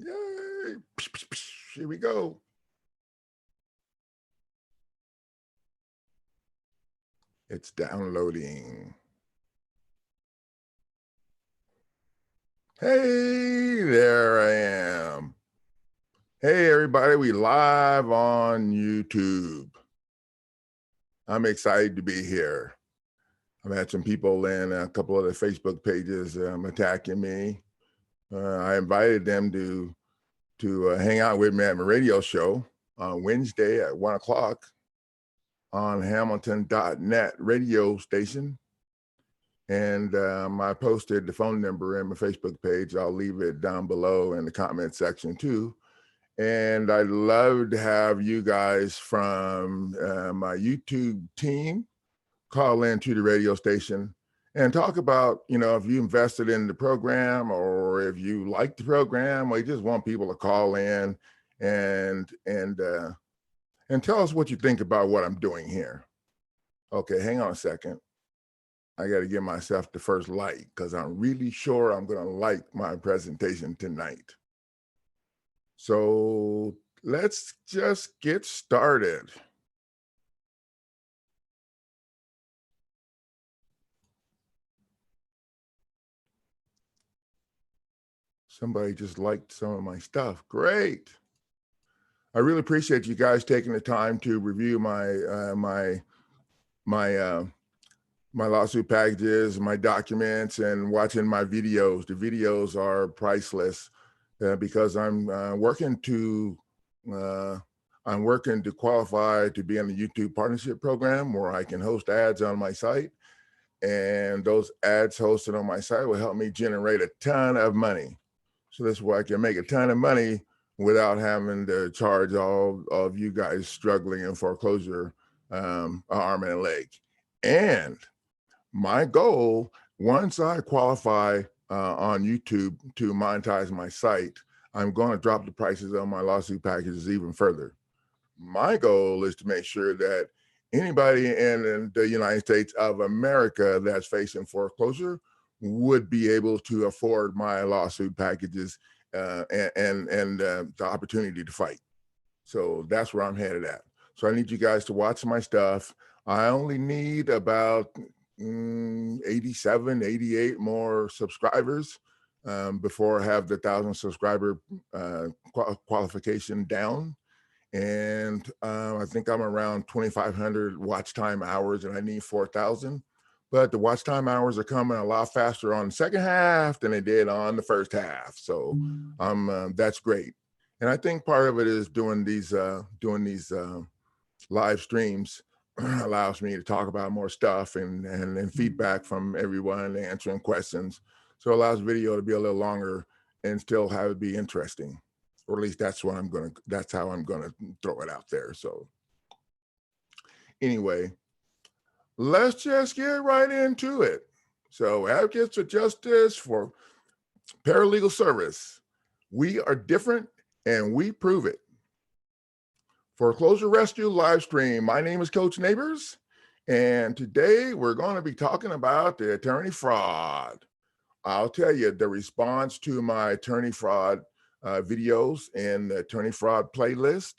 Yay. Here we go. It's downloading. Hey, there I am. Hey, everybody, we live on YouTube. I'm excited to be here. I've had some people in a couple of the Facebook pages attacking me. I invited them to hang out with me at my radio show on Wednesday at 1 o'clock on Hamilton.net radio station. And I posted the phone number in my Facebook page. I'll leave it down below in the comment section too. And I'd love to have you guys from my YouTube team call into the radio station and talk about, if you invested in the program or if you like the program, or you just want people to call in and tell us what you think about what I'm doing here. Okay, hang on a second. I got to give myself the first like because I'm really sure I'm going to like my presentation tonight. So let's just get started. Somebody just liked some of my stuff. Great. I really appreciate you guys taking the time to review my lawsuit packages, my documents, and watching my videos. The videos are priceless because I'm working to qualify to be in the YouTube partnership program where I can host ads on my site. And those ads hosted on my site will help me generate a ton of money. So that's why I can make a ton of money without having to charge all of you guys struggling in foreclosure an arm and a leg. And my goal, once I qualify on YouTube to monetize my site, I'm going to drop the prices on my lawsuit packages even further. My goal is to make sure that anybody in the United States of America that's facing foreclosure would be able to afford my lawsuit packages and the opportunity to fight. So that's where I'm headed at. So I need you guys to watch my stuff. I only need about 87, 88 more subscribers before I have the 1,000 subscriber qualification down. And I think I'm around 2,500 watch time hours and I need 4,000. But the watch time hours are coming a lot faster on the second half than they did on the first half. So that's great. And I think part of it is doing these live streams allows me to talk about more stuff and feedback from everyone, answering questions. So it allows video to be a little longer and still have it be interesting. Or at least that's how I'm gonna throw it out there. So anyway, let's just get right into it. So advocates for justice for paralegal service. We are different and we prove it. Foreclosure Rescue live stream. My name is Coach Neighbors, and today we're going to be talking about the attorney fraud. I'll tell you, the response to my attorney fraud videos and the attorney fraud playlist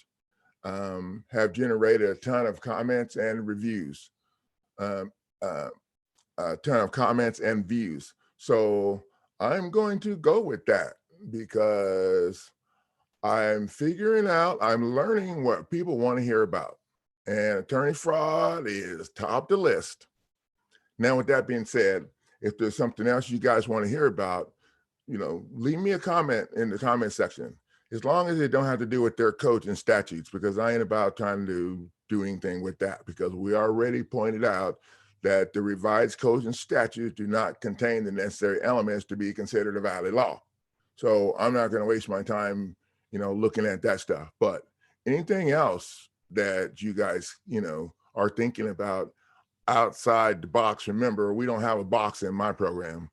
have generated a ton of comments and reviews, a ton of comments and views. So I'm going to go with that because I'm figuring out, I'm learning what people want to hear about. And attorney fraud is top the list. Now, with that being said, if there's something else you guys want to hear about, leave me a comment in the comment section, as long as it don't have to do with their codes and statutes, because I ain't about trying to do anything with that, because we already pointed out that the revised codes and statutes do not contain the necessary elements to be considered a valid law. So I'm not going to waste my time looking at that stuff. But anything else that you guys, are thinking about outside the box, remember, we don't have a box in my program.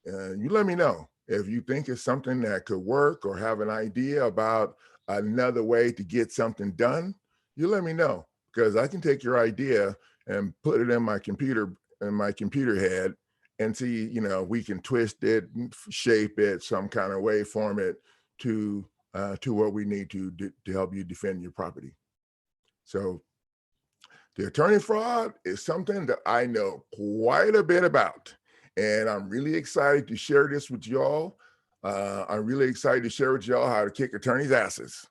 You let me know. If you think it's something that could work or have an idea about another way to get something done, you let me know, because I can take your idea and put it in my computer head and see, we can twist it, shape it some kind of way, form it to what we need to help you defend your property. So the attorney fraud is something that I know quite a bit about, and I'm really excited to share this with y'all. I'm really excited to share with y'all how to kick attorneys' asses,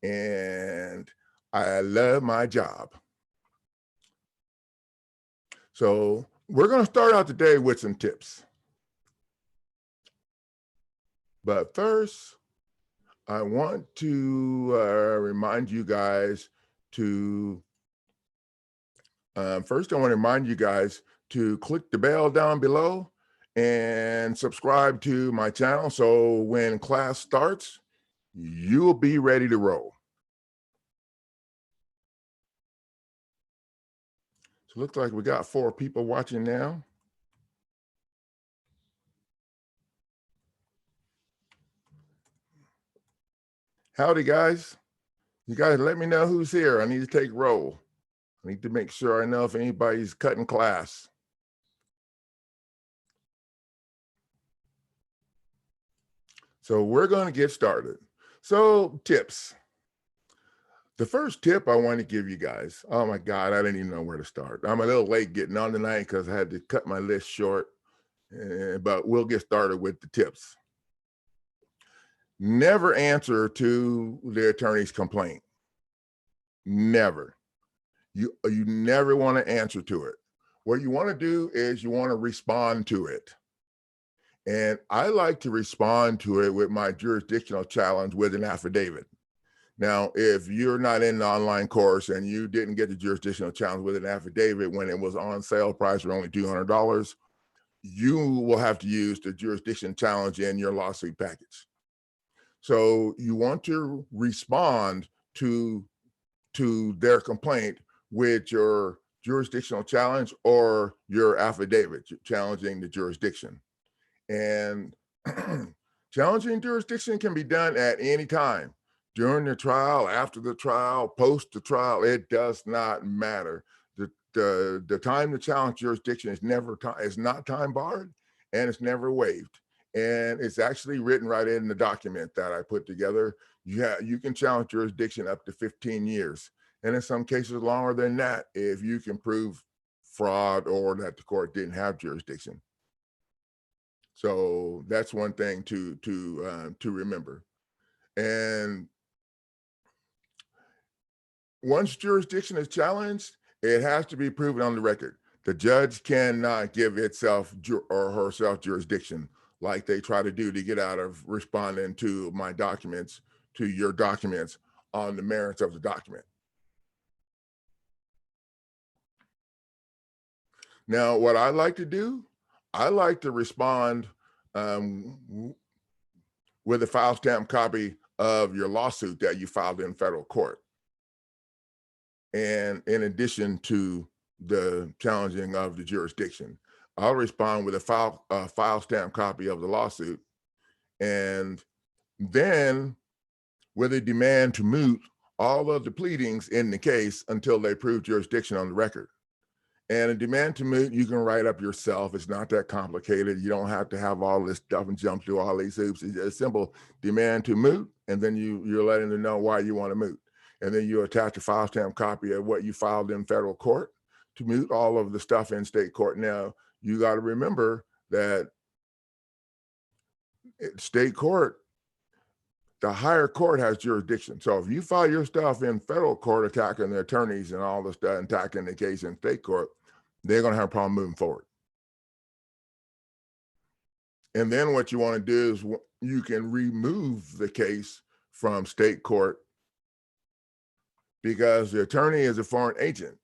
and I love my job. So we're going to start out today with some tips. But first, I want to remind you guys to click the bell down below and subscribe to my channel, so when class starts, you'll be ready to roll. So it looks like we got 4 people watching now. Howdy, guys. You guys let me know who's here. I need to take roll. I need to make sure I know if anybody's cutting class. So we're going to get started. So tips. The first tip I want to give you guys, oh my God, I didn't even know where to start. I'm a little late getting on tonight because I had to cut my list short, but we'll get started with the tips. Never answer to the attorney's complaint. Never. You never want to answer to it. What you want to do is you want to respond to it. And I like to respond to it with my jurisdictional challenge with an affidavit. Now, if you're not in the online course and you didn't get the jurisdictional challenge with an affidavit when it was on sale price for only $200, you will have to use the jurisdiction challenge in your lawsuit package. So you want to respond to their complaint with your jurisdictional challenge or your affidavit challenging the jurisdiction. And challenging jurisdiction can be done at any time, during the trial, after the trial, post the trial. It does not matter. The time to challenge jurisdiction is not time barred, and it's never waived. And it's actually written right in the document that I put together. You can challenge jurisdiction up to 15 years. And in some cases longer than that, if you can prove fraud or that the court didn't have jurisdiction. So that's one thing to remember. And once jurisdiction is challenged, it has to be proven on the record. The judge cannot give itself or herself jurisdiction like they try to do to get out of responding to my documents, to your documents on the merits of the document. Now, what I like to do, I like to respond with a file stamp copy of your lawsuit that you filed in federal court. And in addition to the challenging of the jurisdiction, I'll respond with a file stamp copy of the lawsuit, and then with a demand to moot all of the pleadings in the case until they prove jurisdiction on the record. And a demand to moot, you can write up yourself. It's not that complicated. You don't have to have all this stuff and jump through all these hoops. It's a simple demand to moot, and then you're letting them know why you want to moot. And then you attach a file stamp copy of what you filed in federal court to moot all of the stuff in state court. Now, you got to remember that state court, the higher court has jurisdiction. So if you file your stuff in federal court attacking the attorneys and all the stuff, attacking the case in state court, they're going to have a problem moving forward. And then what you want to do is you can remove the case from state court, because the attorney is a foreign agent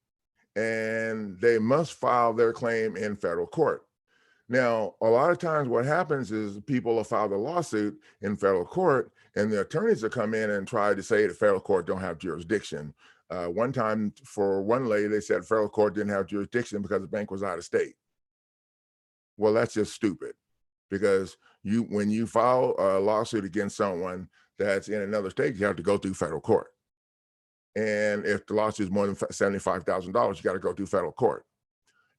and they must file their claim in federal court. Now, a lot of times what happens is people will file the lawsuit in federal court and the attorneys will come in and try to say the federal court don't have jurisdiction. One time for one lady, they said federal court didn't have jurisdiction because the bank was out of state. Well, that's just stupid, because when you file a lawsuit against someone that's in another state, you have to go through federal court. And if the lawsuit is more than $75,000, you got to go through federal court.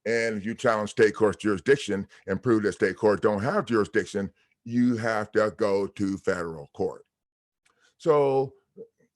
And if you challenge state court's jurisdiction and prove that state court don't have jurisdiction, you have to go to federal court. So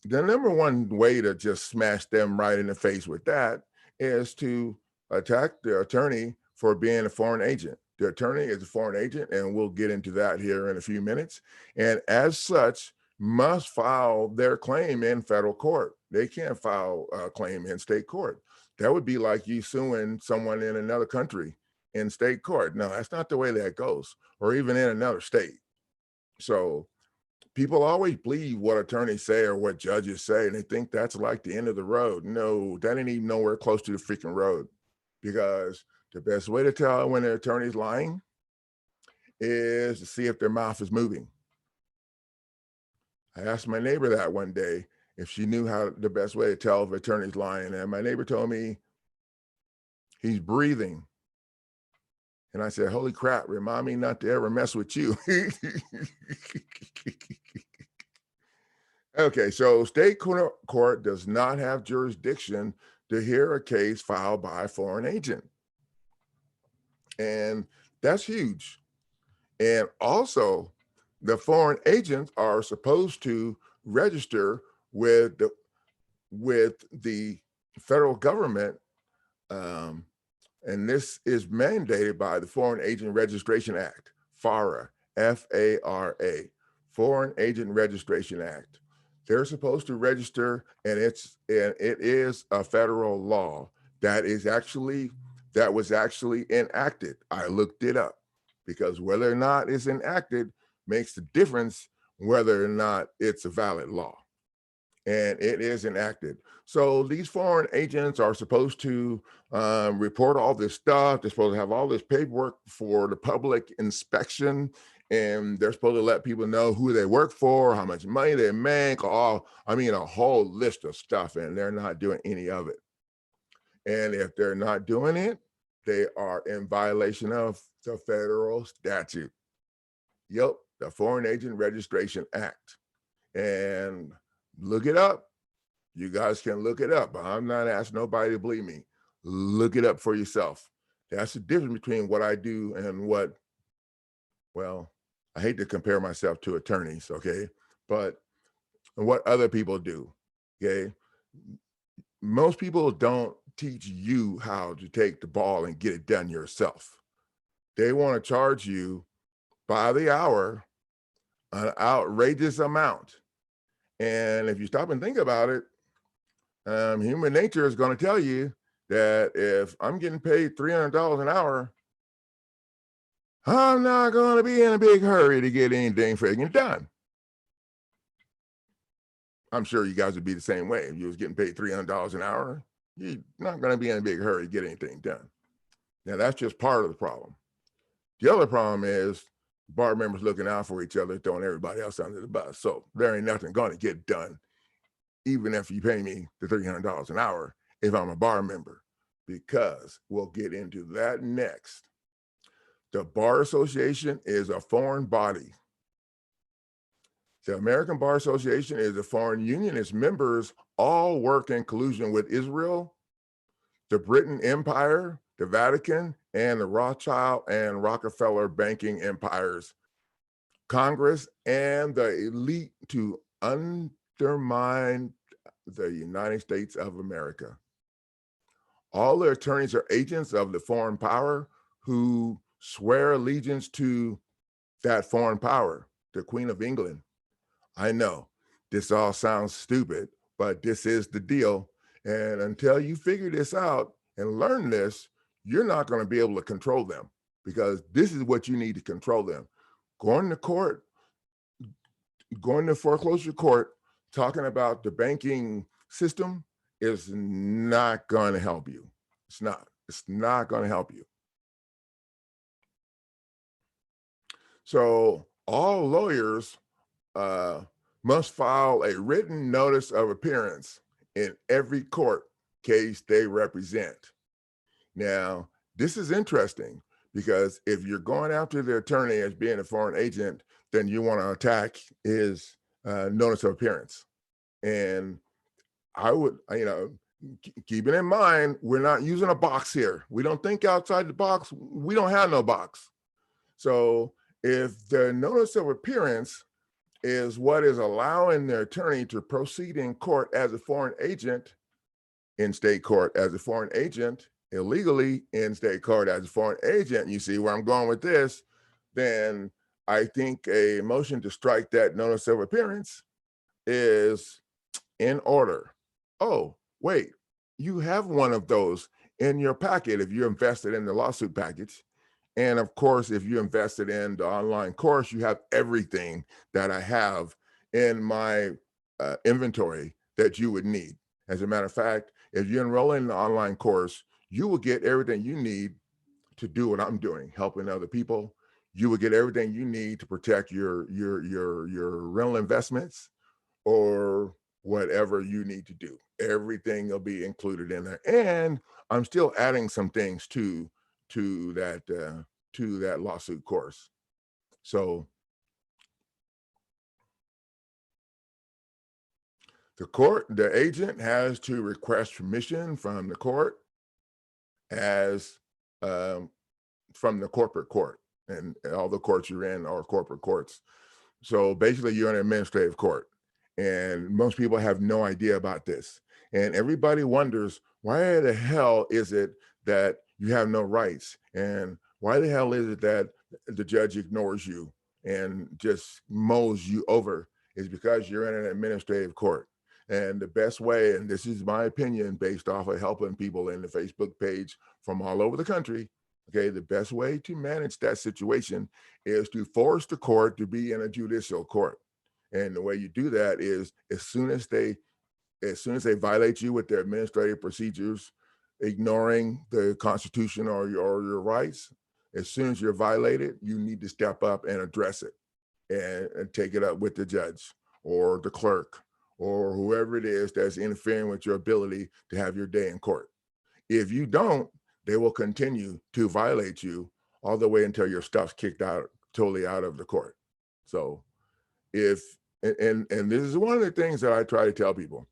the number one way to just smash them right in the face with that is to attack the attorney for being a foreign agent. The attorney is a foreign agent, and we'll get into that here in a few minutes. And as such, must file their claim in federal court. They can't file a claim in state court. That would be like you suing someone in another country in state court. No, that's not the way that goes, or even in another state. So people always believe what attorneys say or what judges say, and they think that's like the end of the road. No, that ain't even nowhere close to the freaking road, because the best way to tell when an attorney's lying is to see if their mouth is moving. I asked my neighbor that one day if she knew how the best way to tell if an attorney's lying, and my neighbor told me he's breathing. And I said, holy crap, remind me not to ever mess with you. Okay, so state court does not have jurisdiction to hear a case filed by a foreign agent. And that's huge. And also, the foreign agents are supposed to register with the federal government, and this is mandated by the Foreign Agent Registration Act, FARA, F-A-R-A, Foreign Agent Registration Act. They're supposed to register, and it is a federal law that was actually enacted. I looked it up, because whether or not it's enacted makes the difference whether or not it's a valid law. And it is enacted. So these foreign agents are supposed to report all this stuff. They're supposed to have all this paperwork for the public inspection, and they're supposed to let people know who they work for, how much money they make, a whole list of stuff, and they're not doing any of it. And if they're not doing it, they are in violation of the federal statute. Yep, the Foreign Agent Registration Act. And look it up. You guys can look it up. I'm not asking nobody to believe me. Look it up for yourself. That's the difference between what I do and what, well, I hate to compare myself to attorneys, okay? But what other people do, okay? Most people don't teach you how to take the ball and get it done yourself. They want to charge you by the hour an outrageous amount. And if you stop and think about it, human nature is going to tell you that if I'm getting paid $300 an hour, I'm not going to be in a big hurry to get anything friggin' done. I'm sure you guys would be the same way. If you was getting paid $300 an hour, you're not going to be in a big hurry to get anything done. Now, that's just part of the problem. The other problem is bar members looking out for each other, throwing everybody else under the bus. So there ain't nothing going to get done, even if you pay me the $300 an hour, if I'm a bar member, because we'll get into that next. The Bar Association is a foreign body. The American Bar Association is a foreign union. Its members all work in collusion with Israel, the Britain Empire, the Vatican, and the Rothschild and Rockefeller banking empires, Congress, and the elite to undermine the United States of America. All the attorneys are agents of the foreign power who swear allegiance to that foreign power, the Queen of England. I know this all sounds stupid, but this is the deal. And until you figure this out and learn this, you're not going to be able to control them, because this is what you need to control them. Going to court, going to foreclosure court, talking about the banking system is not going to help you. It's not going to help you. So all lawyers must file a written notice of appearance in every court case they represent. Now, this is interesting, because if you're going after the attorney as being a foreign agent, then you want to attack his notice of appearance. And I would, keep it in mind, we're not using a box here. We don't think outside the box. We don't have no box. So if the notice of appearance is what is allowing the attorney to proceed in court as a foreign agent in state court as a foreign agent, illegally in state court as a foreign agent. You see where I'm going with this? Then I think a motion to strike that notice of appearance is in order. Oh, wait, you have one of those in your packet if you invested in the lawsuit package. And of course, if you invested in the online course, you have everything that I have in my inventory that you would need. As a matter of fact, if you enroll in the online course, you will get everything you need to do what I'm doing, helping other people. You will get everything you need to protect your rental investments or whatever you need to do. Everything will be included in there. And I'm still adding some things to that lawsuit course. So the agent has to request permission from the court as from the corporate court, and all the courts you're in are corporate courts. So basically you're in an administrative court, and most people have no idea about this. And everybody wonders, why the hell is it that you have no rights? And why the hell is it that the judge ignores you and just mows you over? Is because you're in an administrative court. And the best way, and this is my opinion based off of helping people in the Facebook page from all over the country, okay, the best way to manage that situation is to force the court to be in a judicial court. And the way you do that is as soon as they violate you with their administrative procedures, ignoring the Constitution or your rights, as soon as you're violated, you need to step up and address it and take it up with the judge or the clerk or whoever it is that's interfering with your ability to have your day in court. If you don't, they will continue to violate you all the way until your stuff's kicked out, totally out of the court. So if, and this is one of the things that I try to tell people.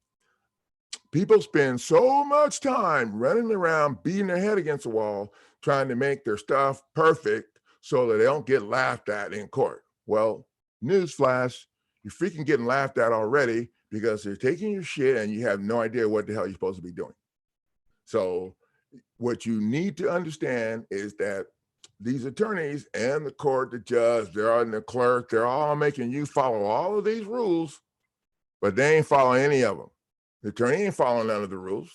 People spend so much time running around, beating their head against the wall, trying to make their stuff perfect so that they don't get laughed at in court. Well, newsflash, you're freaking getting laughed at already because they're taking your shit and you have no idea what the hell you're supposed to be doing. So what you need to understand is that these attorneys and the court, the judge, the clerk, they're all making you follow all of these rules, but they ain't following any of them. The attorney ain't following none of the rules,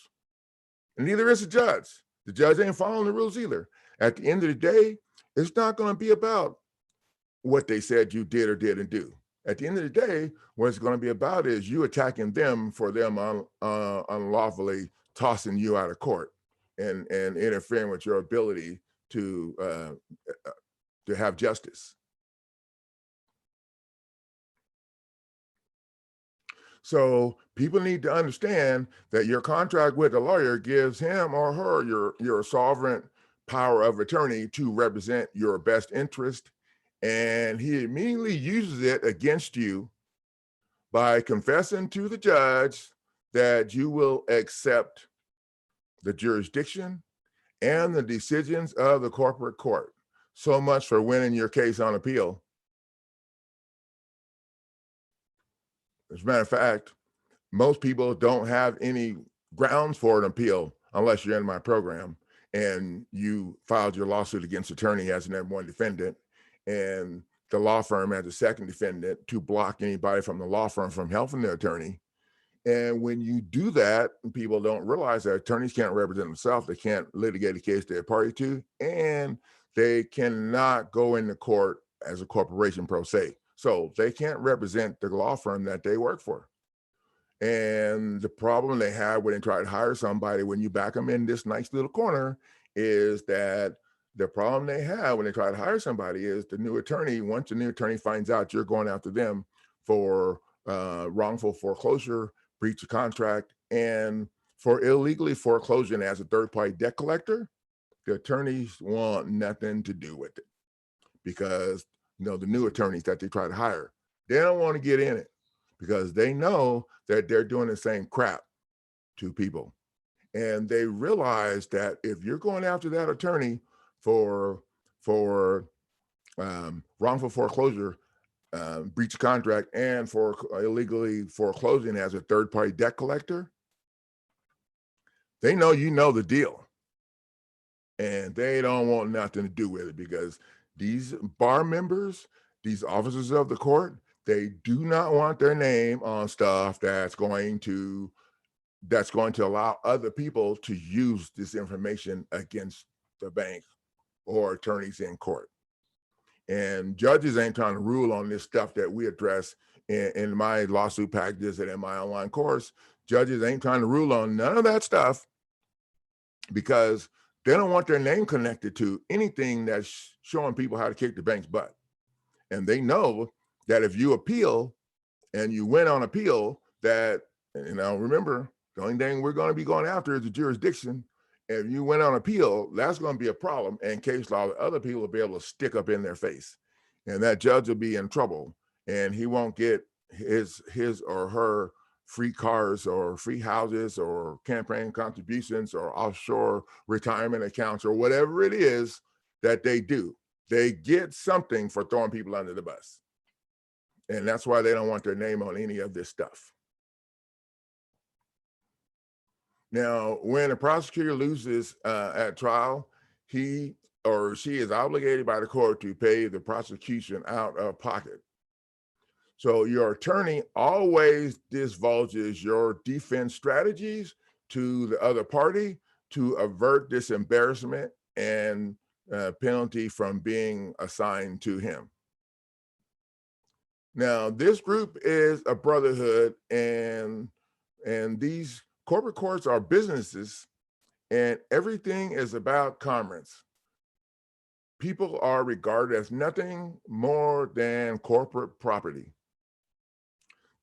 and neither is the judge. The judge ain't following the rules either. At the end of the day, it's not going to be about what they said you did or didn't do. At the end of the day, what it's going to be about is you attacking them for them unlawfully tossing you out of court and interfering with your ability to have justice. So people need to understand that your contract with a lawyer gives him or her your sovereign power of attorney to represent your best interest. And he immediately uses it against you by confessing to the judge that you will accept the jurisdiction and the decisions of the corporate court. So much for winning your case on appeal. As a matter of fact, most people don't have any grounds for an appeal unless you're in my program and you filed your lawsuit against attorney as an M1 defendant and the law firm as a second defendant to block anybody from the law firm from helping the attorney. And when you do that, people don't realize that attorneys can't represent themselves. They can't litigate a case they're party to, and they cannot go into court as a corporation pro se. So they can't represent the law firm that they work for. And the problem they have when they try to hire somebody, when you back them in this nice little corner, is that the problem they have when they try to hire somebody is the new attorney, once the new attorney finds out you're going after them for wrongful foreclosure, breach of contract, and for illegally foreclosing as a third-party debt collector, the attorneys want nothing to do with it because the new attorneys that they try to hire, they don't want to get in it because they know that they're doing the same crap to people. And they realize that if you're going after that attorney for wrongful foreclosure, breach of contract and for illegally foreclosing as a third-party debt collector, they know you know the deal, and they don't want nothing to do with it, because these bar members, these officers of the court, they do not want their name on stuff that's going to allow other people to use this information against the bank or attorneys in court. And judges ain't trying to rule on this stuff that we address in my lawsuit packages and in my online course. Judges ain't trying to rule on none of that stuff, because they don't want their name connected to anything that's showing people how to kick the bank's butt. And they know that if you appeal and you win on appeal, that, remember, the only thing we're going to be going after is the jurisdiction. If you went on appeal, that's going to be a problem, and case law, other people will be able to stick up in their face, and that judge will be in trouble, and he won't get his or her free cars or free houses or campaign contributions or offshore retirement accounts or whatever it is that they do. They get something for throwing people under the bus, and that's why they don't want their name on any of this stuff. Now, when a prosecutor loses at trial, he or she is obligated by the court to pay the prosecution out of pocket. So your attorney always divulges your defense strategies to the other party to avert this embarrassment and penalty from being assigned to him. Now, this group is a brotherhood, and these corporate courts are businesses, and everything is about commerce. People are regarded as nothing more than corporate property.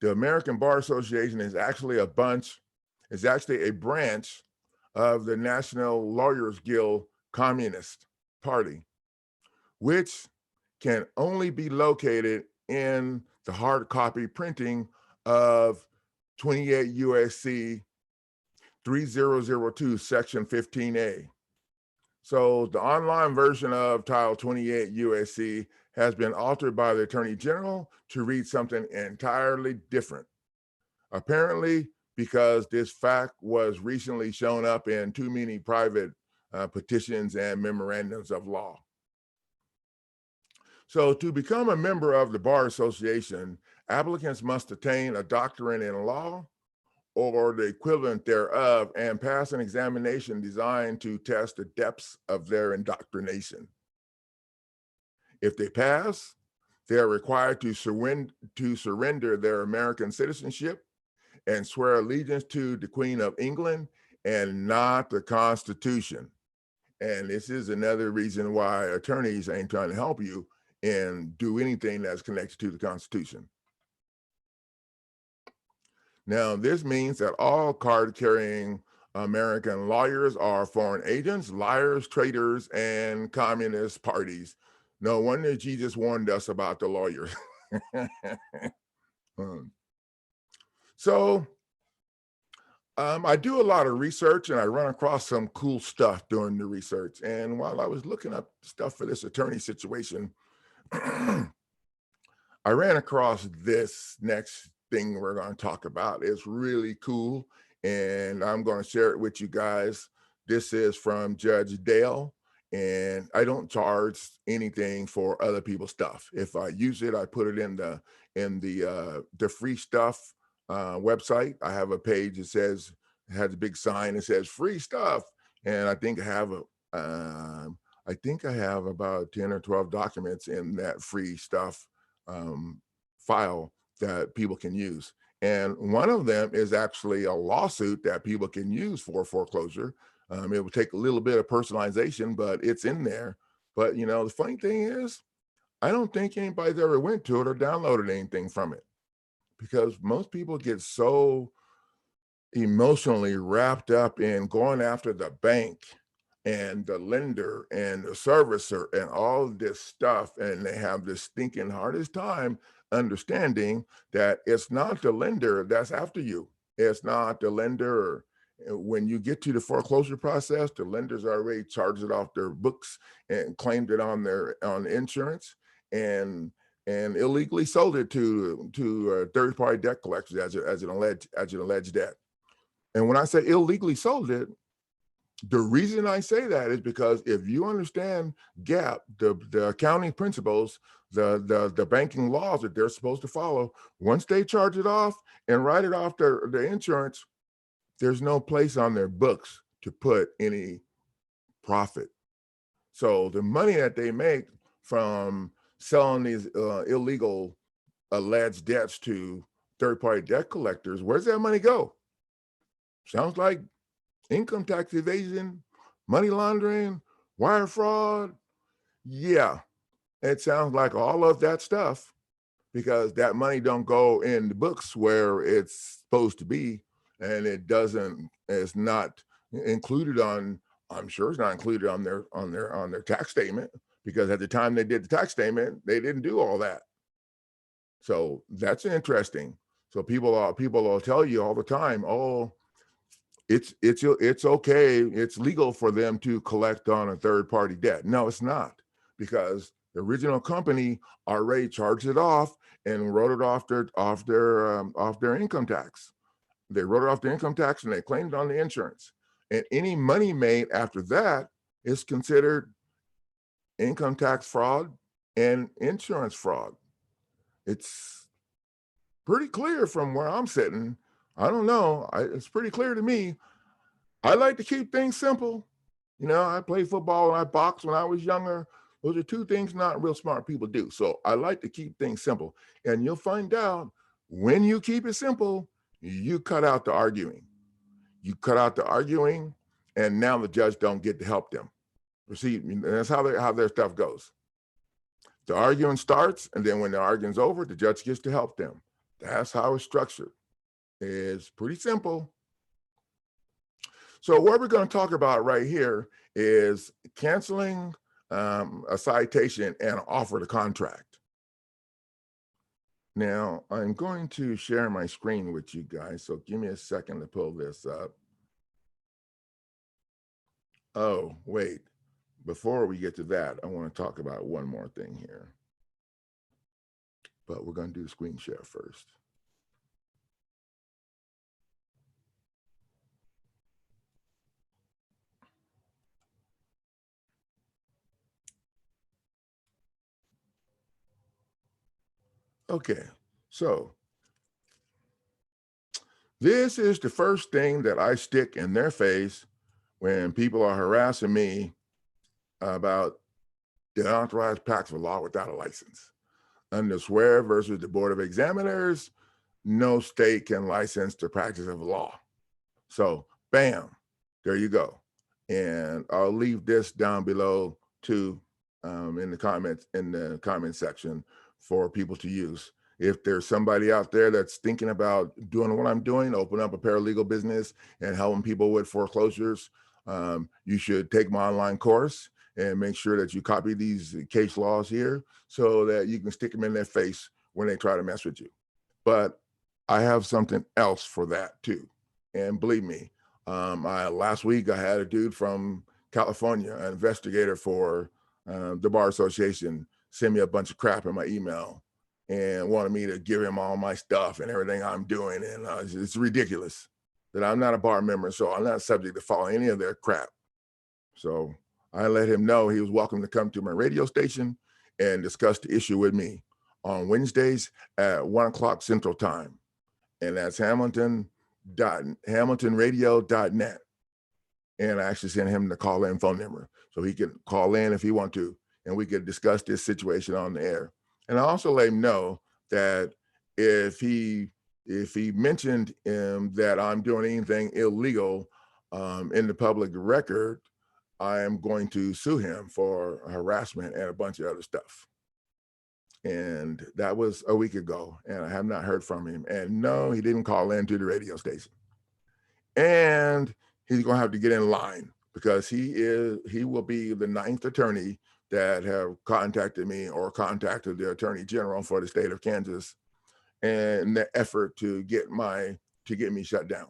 The American Bar Association is actually a branch of the National Lawyers Guild Communist Party, which can only be located in the hard copy printing of 28 U.S.C. 3002, Section 15A. So the online version of Title 28 U.S.C. has been altered by the Attorney General to read something entirely different. Apparently, because this fact was recently shown up in too many private petitions and memorandums of law. So to become a member of the Bar Association, applicants must attain a doctorate in law or the equivalent thereof and pass an examination designed to test the depths of their indoctrination. If they pass, they are required to surrender their American citizenship and swear allegiance to the Queen of England and not the Constitution. And this is another reason why attorneys ain't trying to help you and do anything that's connected to the Constitution. Now, this means that all card-carrying American lawyers are foreign agents, liars, traitors, and communist parties. No wonder Jesus warned us about the lawyers. So I do a lot of research, and I run across some cool stuff during the research. And while I was looking up stuff for this attorney situation, I ran across this next thing we're going to talk about. It's really cool, and I'm going to share it with you guys. This is from Judge Dale, and I don't charge anything for other people's stuff. If I use it, I put it in the free stuff website. I have a page that says, it has a big sign that says free stuff, and I think I have about 10 or 12 documents in that free stuff file that people can use. And one of them is actually a lawsuit that people can use for foreclosure. It will take a little bit of personalization, but it's in there. But the funny thing is, I don't think anybody's ever went to it or downloaded anything from it, because most people get so emotionally wrapped up in going after the bank and the lender and the servicer and all this stuff, and they have this stinking hardest time understanding that it's not the lender that's after you. It's not the lender. When you get to the foreclosure process, the lender's already charged it off their books and claimed it on insurance, and and illegally sold it to third-party debt collectors as an alleged debt. And when I say illegally sold it, the reason I say that is because if you understand GAAP, the accounting principles, the banking laws that they're supposed to follow, once they charge it off and write it off the insurance, there's no place on their books to put any profit. So the money that they make from selling these illegal alleged debts to third-party debt collectors, where's that money go? Sounds like income tax evasion, money laundering, wire fraud. Yeah, it sounds like all of that stuff, because that money don't go in the books where it's supposed to be, and it's not included on, I'm sure it's not included on their tax statement, because at the time they did the tax statement, they didn't do all that. So that's interesting. So people will tell you all the time, oh, it's okay, it's legal for them to collect on a third-party debt. No, it's not, because the original company already charged it off and wrote it off their income tax. They wrote it off the income tax and they claimed it on the insurance. And any money made after that is considered income tax fraud and insurance fraud. It's pretty clear from where I'm sitting. I don't know. It's pretty clear to me. I like to keep things simple. You know, I played football and I boxed when I was younger. Those are two things not real smart people do. So I like to keep things simple. And you'll find out when you keep it simple, you cut out the arguing. You cut out the arguing, and now the judge don't get to help them. See, that's how their stuff goes. The arguing starts, and then when the arguing's over, the judge gets to help them. That's how it's structured. It's pretty simple. So what we're going to talk about right here is canceling a citation and offer the contract. Now, I'm going to share my screen with you guys, so give me a second to pull this up. Oh, wait. Before we get to that, I want to talk about one more thing here. But we're going to do the screen share first. Okay, so this is the first thing that I stick in their face when people are harassing me about the unauthorized practice of law without a license. Under Swear versus the Board of Examiners, no state can license the practice of law. So bam, there you go. And I'll leave this down below too in the comment section for people to use. If there's somebody out there that's thinking about doing what I'm doing, open up a paralegal business and helping people with foreclosures, you should take my online course and make sure that you copy these case laws here so that you can stick them in their face when they try to mess with you. But I have something else for that too. And believe me, last week I had a dude from California, an investigator for the Bar Association, send me a bunch of crap in my email and wanted me to give him all my stuff and everything I'm doing. And it's ridiculous that I'm not a bar member, so I'm not subject to follow any of their crap. So I let him know he was welcome to come to my radio station and discuss the issue with me on Wednesdays at 1 o'clock Central Time. And that's hamiltonradio.net. And I actually sent him the call-in phone number so he could call in if he want to, and we could discuss this situation on the air. And I also let him know that if he mentioned that I'm doing anything illegal in the public record, I am going to sue him for harassment and a bunch of other stuff. And that was a week ago, and I have not heard from him. And no, he didn't call in to the radio station. And he's going to have to get in line because he will be the 9th attorney that have contacted me or contacted the Attorney General for the state of Kansas in the effort to get me shut down.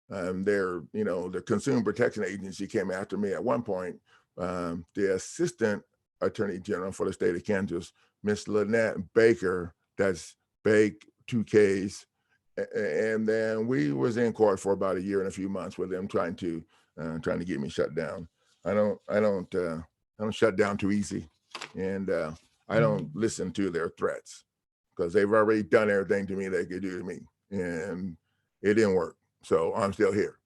The Consumer Protection Agency came after me at one point. The assistant Attorney General for the state of Kansas, Miss Lynette Baker, that's Bake, 2Ks. And then we was in court for about a year and a few months with them trying to get me shut down. I don't shut down too easy, and I don't listen to their threats because they've already done everything to me they could do to me, and it didn't work. So I'm still here.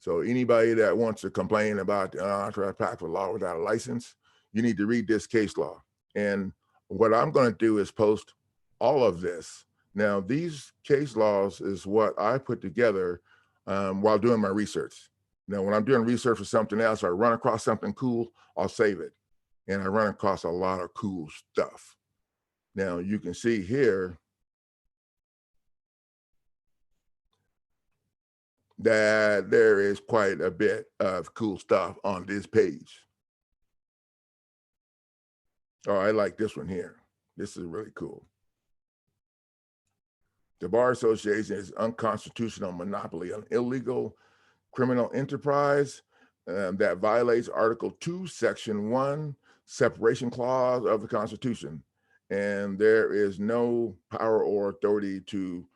So anybody that wants to complain about the unauthorized practice of law without a license, you need to read this case law. And what I'm going to do is post all of this. Now, these case laws is what I put together while doing my research. Now, when I'm doing research for something else, I run across something cool, I'll save it. And I run across a lot of cool stuff. Now, you can see here that there is quite a bit of cool stuff on this page. Oh, I like this one here. This is really cool. The Bar Association is unconstitutional monopoly on illegal criminal enterprise that violates Article 2, Section 1, separation clause of the Constitution. And there is no power or authority to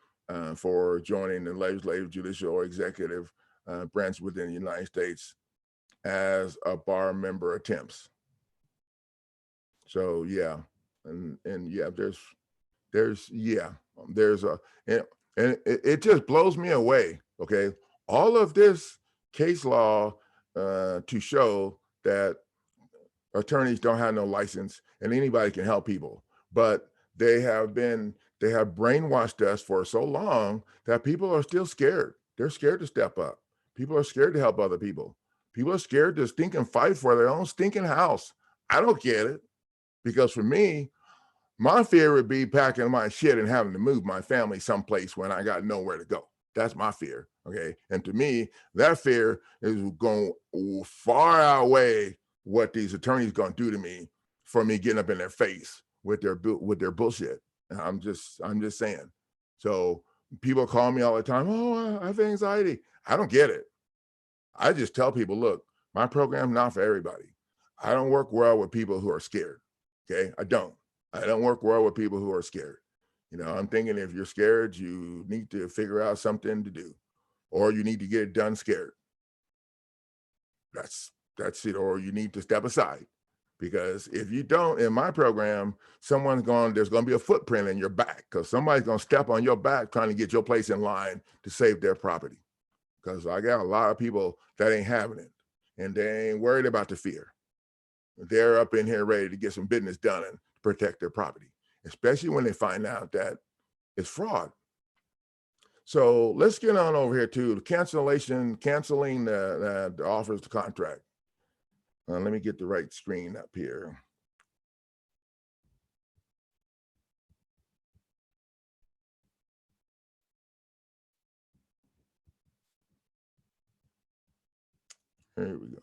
for joining the legislative, judicial, or executive branch within the United States as a bar member attempts. So yeah, and yeah, there's a, and it just blows me away. Okay, all of this case law to show that attorneys don't have no license and anybody can help people, but they have brainwashed us for so long that people are still scared. They're scared to step up. People are scared to help other people. People are scared to stink and fight for their own stinking house. I don't get it, because for me, my fear would be packing my shit and having to move my family someplace when I got nowhere to go. That's my fear, okay? And to me, that fear is going to far outweigh what these attorneys going to do to me for me getting up in their face with their bullshit. And I'm just saying. So people call me all the time, oh, I have anxiety. I don't get it. I just tell people, look, my program's not for everybody. I don't work well with people who are scared, okay? I don't work well with people who are scared. You know, I'm thinking if you're scared, you need to figure out something to do, or you need to get it done scared. That's it, or you need to step aside. Because if you don't, in my program, there's going to be a footprint in your back, because somebody's going to step on your back trying to get your place in line to save their property. Because I got a lot of people that ain't having it, and they ain't worried about the fear. They're up in here ready to get some business done and protect their property, especially when they find out that it's fraud. So let's get on over here to canceling the offers to contract. Let me get the right screen up here. There we go.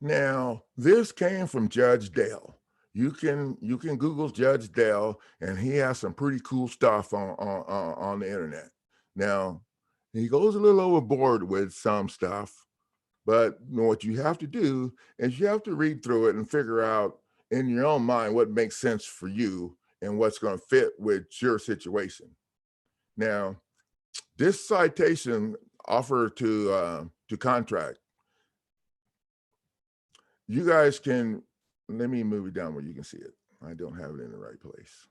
Now, this came from Judge Dale. You can Google Judge Dale, and he has some pretty cool stuff on the internet. Now, he goes a little overboard with some stuff, but what you have to do is you have to read through it and figure out in your own mind what makes sense for you and what's going to fit with your situation. Now, this citation offer to contract, you guys can, let me move it down where you can see it. I don't have it in the right place.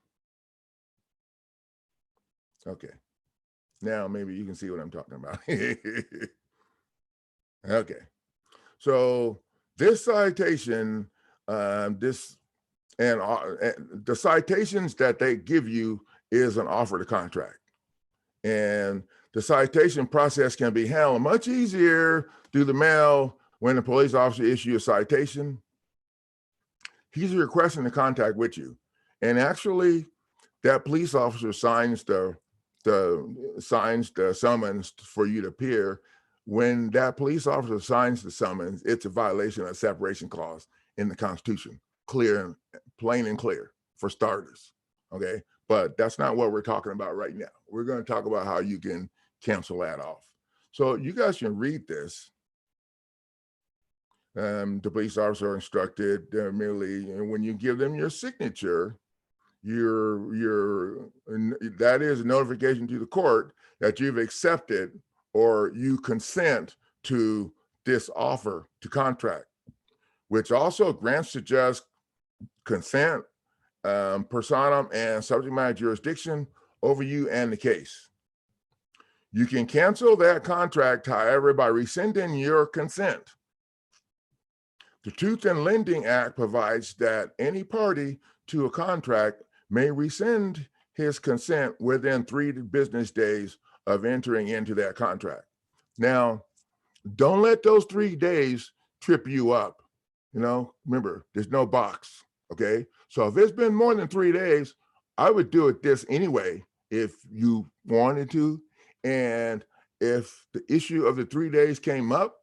Okay. Now maybe you can see what I'm talking about. Okay. So this citation, the citations that they give you is an offer to contract. And the citation process can be handled much easier through the mail when the police officer issues a citation. He's requesting the contact with you. And actually, that police officer signs the summons for you to appear. When that police officer signs the summons, it's a violation of the separation clause in the Constitution. Clear, plain and clear, for starters, okay? But that's not what we're talking about right now. We're going to talk about how you can cancel that off. So you guys can read this. The police officer are instructed merely, and when you give them your signature, that is a notification to the court that you've accepted or you consent to this offer to contract, which also grants the judge consent, personam, and subject matter jurisdiction over you and the case. You can cancel that contract, however, by rescinding your consent. The Truth in Lending Act provides that any party to a contract may rescind his consent within 3 business days of entering into that contract. Now, don't let those 3 days trip you up. Remember, there's no box, okay? So if it's been more than 3 days, I would do it this anyway if you wanted to. And if the issue of the 3 days came up,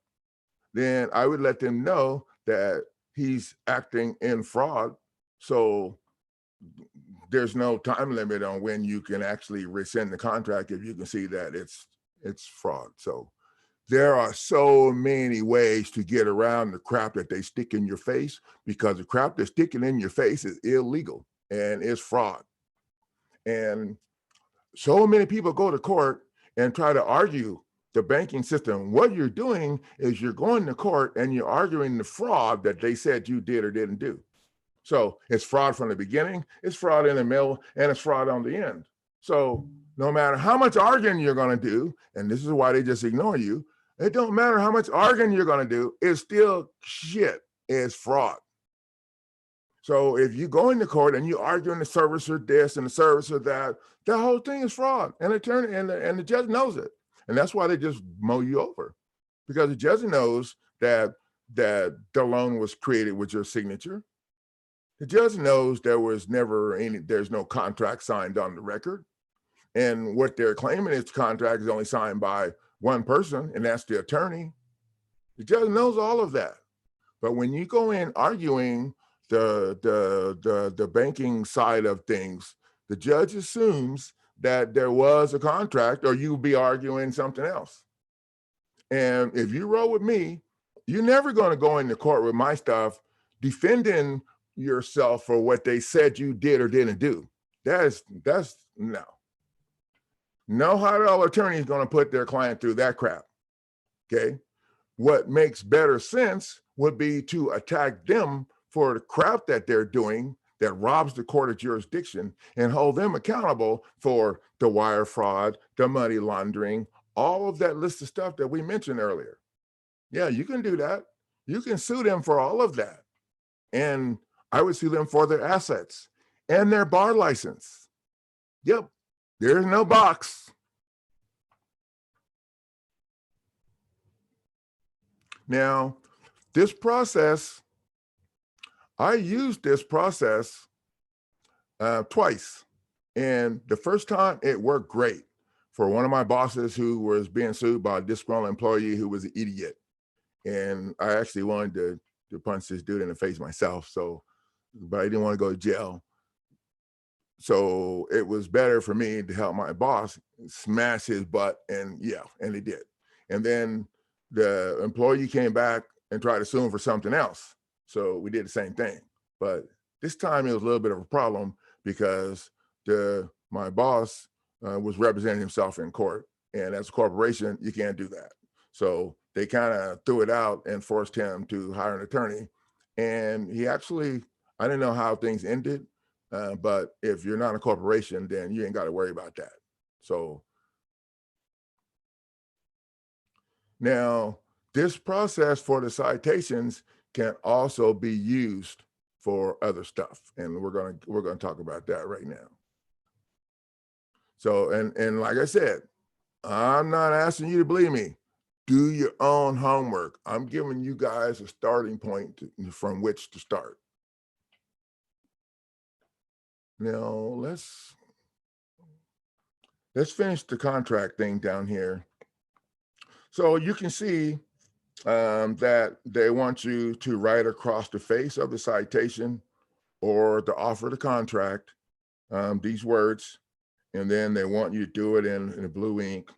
then I would let them know that he's acting in fraud. So there's no time limit on when you can actually rescind the contract if you can see that it's fraud. So there are so many ways to get around the crap that they stick in your face, because the crap that's sticking in your face is illegal and it's fraud. And so many people go to court and try to argue the banking system. What you're doing is you're going to court and you're arguing the fraud that they said you did or didn't do. So it's fraud from the beginning, it's fraud in the middle, and it's fraud on the end. So no matter how much arguing you're going to do, and this is why they just ignore you, it don't matter how much arguing you're going to do, it's still shit. It's fraud. So if you go into court and you arguing the servicer this and the servicer that, the whole thing is fraud. And the attorney and the judge knows it. And that's why they just mow you over, because the judge knows that the loan was created with your signature. The judge knows there's no contract signed on the record. And what they're claiming is the contract is only signed by one person, and that's the attorney. The judge knows all of that. But when you go in arguing the banking side of things, the judge assumes that there was a contract, or you'll be arguing something else. And if you roll with me, you're never going to go into court with my stuff defending yourself for what they said you did or didn't do. That's no. No high-dollar attorney is going to put their client through that crap. Okay. What makes better sense would be to attack them for the crap that they're doing that robs the court of jurisdiction, and hold them accountable for the wire fraud, the money laundering, all of that list of stuff that we mentioned earlier. Yeah, you can do that. You can sue them for all of that. And I would sue them for their assets and their bar license. Yep, there's no box. Now, this process, I used this process twice. And the first time it worked great for one of my bosses who was being sued by a disgruntled employee who was an idiot. And I actually wanted to punch this dude in the face myself. But I didn't want to go to jail. So it was better for me to help my boss smash his butt, and he did. And then the employee came back and tried to sue him for something else. So we did the same thing. But this time it was a little bit of a problem because my boss was representing himself in court. And as a corporation, you can't do that. So they kind of threw it out and forced him to hire an attorney. And he actually, I didn't know how things ended, but if you're not a corporation, then you ain't got to worry about that. So now this process for the citations can also be used for other stuff. And we're going to talk about that right now. So, and like I said, I'm not asking you to believe me. Do your own homework. I'm giving you guys a starting point from which to start. Now let's finish the contract thing down here. So you can see that they want you to write across the face of the citation or the offer of the contract these words, and then they want you to do it in blue ink.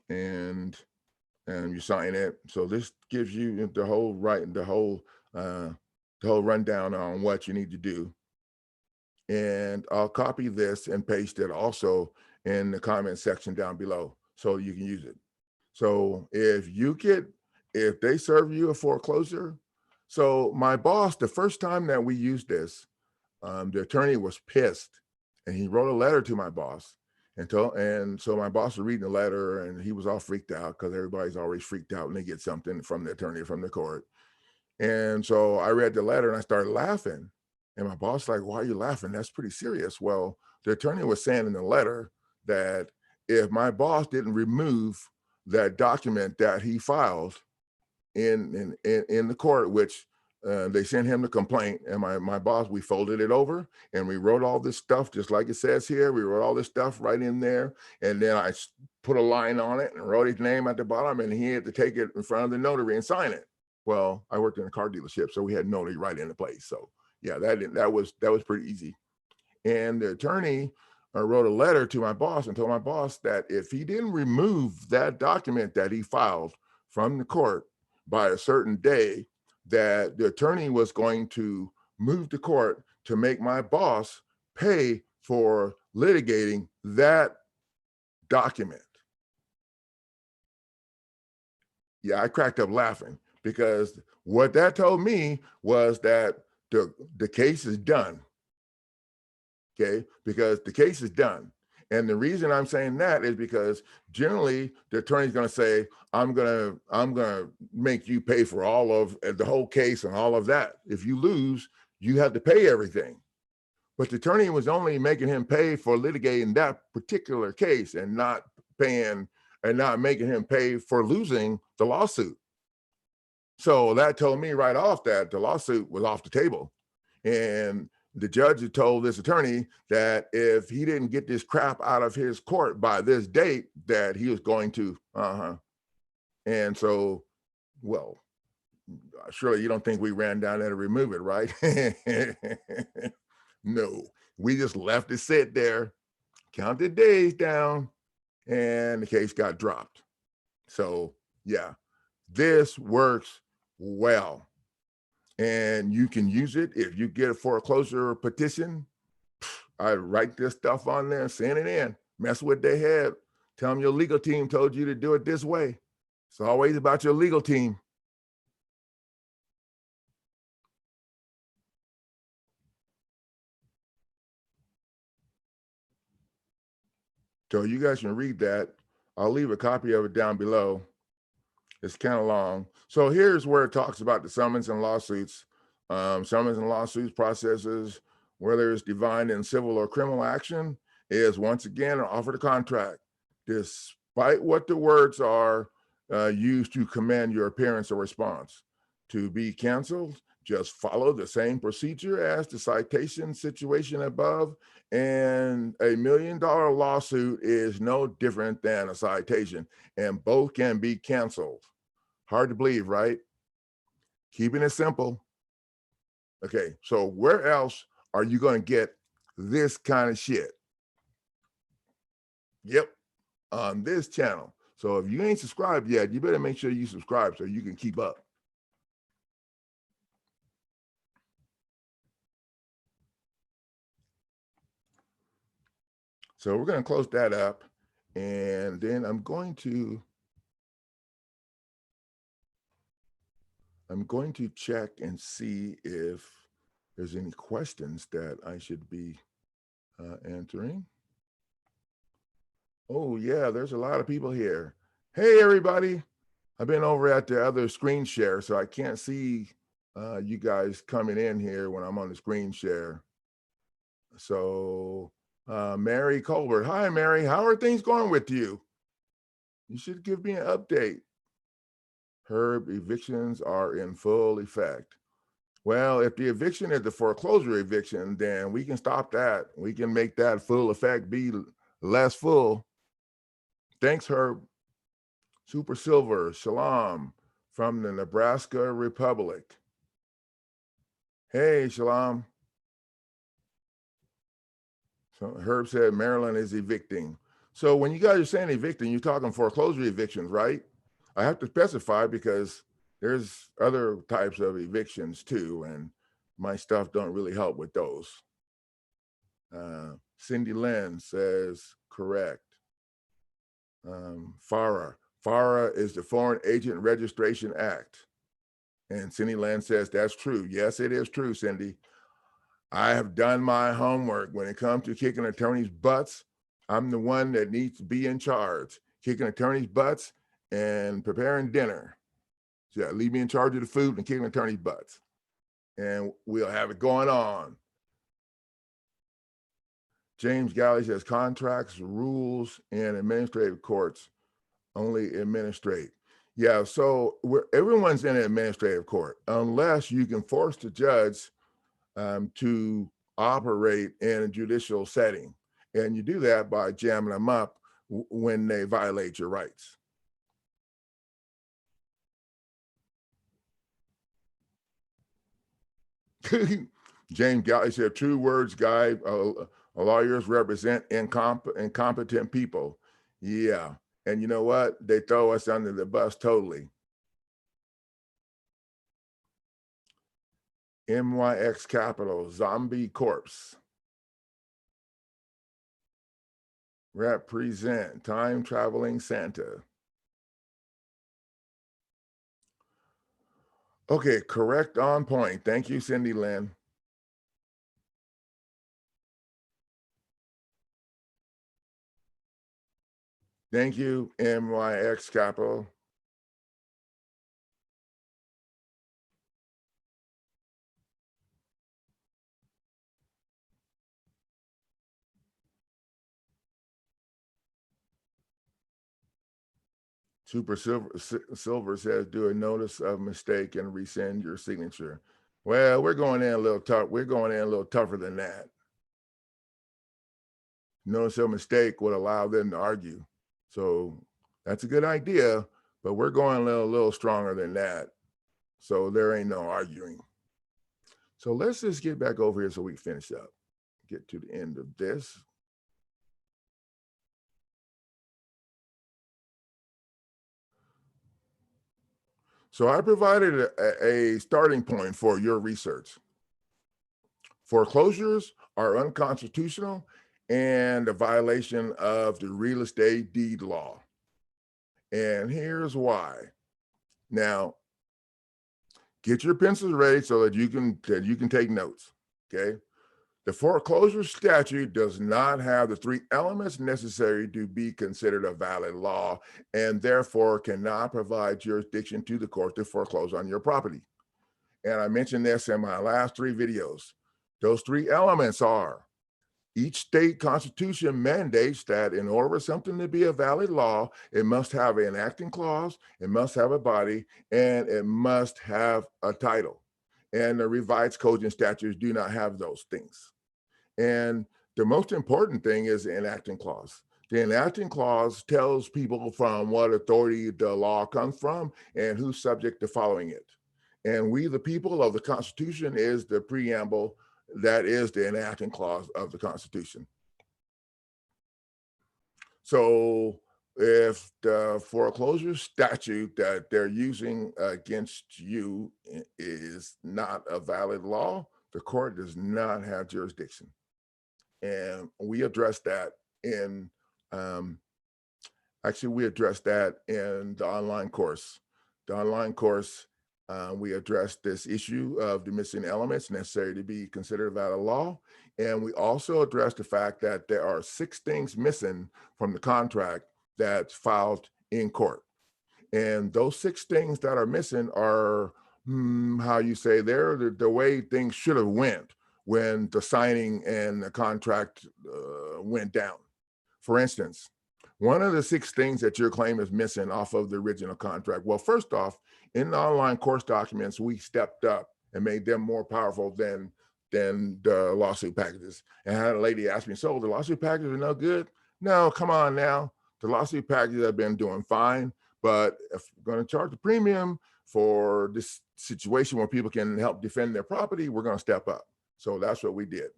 And and you sign it. So this gives you the whole the whole rundown on what you need to do. And I'll copy this and paste it also in the comment section down below so you can use it. So if they serve you a foreclosure, so my boss, the first time that we used this, the attorney was pissed, and he wrote a letter to my boss, and so my boss was reading the letter, and he was all freaked out because everybody's always freaked out when they get something from the attorney from the court. And so I read the letter and I started laughing, and my boss was like, "Why are you laughing? That's pretty serious." Well, the attorney was saying in the letter that if my boss didn't remove that document that he filed in the court, which they sent him the complaint, and my boss, we folded it over and we wrote all this stuff just like it says here. We wrote all this stuff right in there, and then I put a line on it and wrote his name at the bottom, and he had to take it in front of the notary and sign it. Well, I worked in a car dealership, so we had notary right in the place. So yeah, that was pretty easy. And the attorney wrote a letter to my boss and told my boss that if he didn't remove that document that he filed from the court by a certain day, that the attorney was going to move the court to make my boss pay for litigating that document. Yeah, I cracked up laughing because what that told me was that the case is done. Okay, because the case is done. And the reason I'm saying that is because generally the attorney's going to say, I'm going to make you pay for all of the whole case and all of that. If you lose, you have to pay everything. But the attorney was only making him pay for litigating that particular case and not making him pay for losing the lawsuit. So that told me right off that the lawsuit was off the table. And the judge had told this attorney that if he didn't get this crap out of his court by this date, that he was going to, And so, well, surely you don't think we ran down there to remove it, right? No, we just left it sit there, counted days down, and the case got dropped. So yeah, this works well. And you can use it if you get a foreclosure petition. I write this stuff on there, send it in, mess with their head, tell them your legal team told you to do it this way. It's always about your legal team. So you guys can read that. I'll leave a copy of it down below. It's kind of long. So here's where it talks about the summons and lawsuits. Summons and lawsuits processes, whether it's defined in civil or criminal action, is once again an offer to contract. Despite what the words are used to commend your appearance or response. To be canceled, just follow the same procedure as the citation situation above, and $1 million lawsuit is no different than a citation, and both can be canceled. Hard to believe, right? Keeping it simple. Okay, so where else are you going to get this kind of shit? Yep, on this channel. So if you ain't subscribed yet, you better make sure you subscribe so you can keep up. So we're going to close that up, and then I'm going to check and see if there's any questions that I should be answering. Oh yeah, there's a lot of people here. Hey everybody, I've been over at the other screen share, so I can't see you guys coming in here when I'm on the screen share. So Mary Colbert, hi Mary, how are things going with you? You should give me an update. Herb, evictions are in full effect. Well, if the eviction is the foreclosure eviction, then we can stop that. We can make that full effect be less full. Thanks, Herb. Super Silver, Shalom from the Nebraska Republic. Hey, Shalom. So Herb said Maryland is evicting. So when you guys are saying evicting, you're talking foreclosure evictions, right? I have to specify because there's other types of evictions too, and my stuff don't really help with those. Cindy Lynn says correct. FARA is the Foreign Agent Registration Act. And Cindy Lynn says that's true. Yes, it is true, Cindy. I have done my homework. When it comes to kicking attorneys' butts, I'm the one that needs to be in charge, kicking attorneys' butts and preparing dinner. So yeah, leave me in charge of the food and kicking attorneys' butts. And we'll have it going on. James Galley says contracts, rules, and administrative courts only administrate. Yeah, so everyone's in an administrative court unless you can force the judge to operate in a judicial setting. And you do that by jamming them up when they violate your rights. James Galley said, true words, guy. Lawyers represent incompetent people. Yeah. And you know what? They throw us under the bus totally. MYX Capital, Zombie Corpse. Represent Time Traveling Santa. Okay, correct, on point. Thank you, Cindy Lynn. Thank you, MYX Capital. Super Silver says, do a notice of mistake and resend your signature. Well, we're going in a little tough. We're going in a little tougher than that. Notice of mistake would allow them to argue. So that's a good idea, but we're going a little stronger than that. So there ain't no arguing. So let's just get back over here so we finish up, get to the end of this. So I provided a starting point for your research. Foreclosures are unconstitutional and a violation of the real estate deed law. And here's why. Now, get your pencils ready so that you can take notes, okay? The foreclosure statute does not have the 3 elements necessary to be considered a valid law and therefore cannot provide jurisdiction to the court to foreclose on your property. And I mentioned this in my last 3 videos. Those 3 elements are: each state constitution mandates that in order for something to be a valid law, it must have an enacting clause, it must have a body, and it must have a title. And the revised codes and statutes do not have those things. And the most important thing is the enacting clause. The enacting clause tells people from what authority the law comes from and who's subject to following it. And we, the people of the Constitution, is the preamble. That is the enacting clause of the Constitution. So if the foreclosure statute that they're using against you is not a valid law, the court does not have jurisdiction. And we addressed that in, actually we addressed that in the online course. The online course, we addressed this issue of the missing elements necessary to be considered a valid law. And we also addressed the fact that there are 6 things missing from the contract that's filed in court. And those 6 things that are missing are, how you say, they're the way things should have went when the signing and the contract went down. For instance, one of the 6 things that your claim is missing off of the original contract. Well, first off, in the online course documents, we stepped up and made them more powerful than the lawsuit packages. And I had a lady ask me, so the lawsuit packages are no good? No, come on now. The lawsuit packages have been doing fine, but if we're going to charge a premium for this situation where people can help defend their property, we're going to step up. So that's what we did.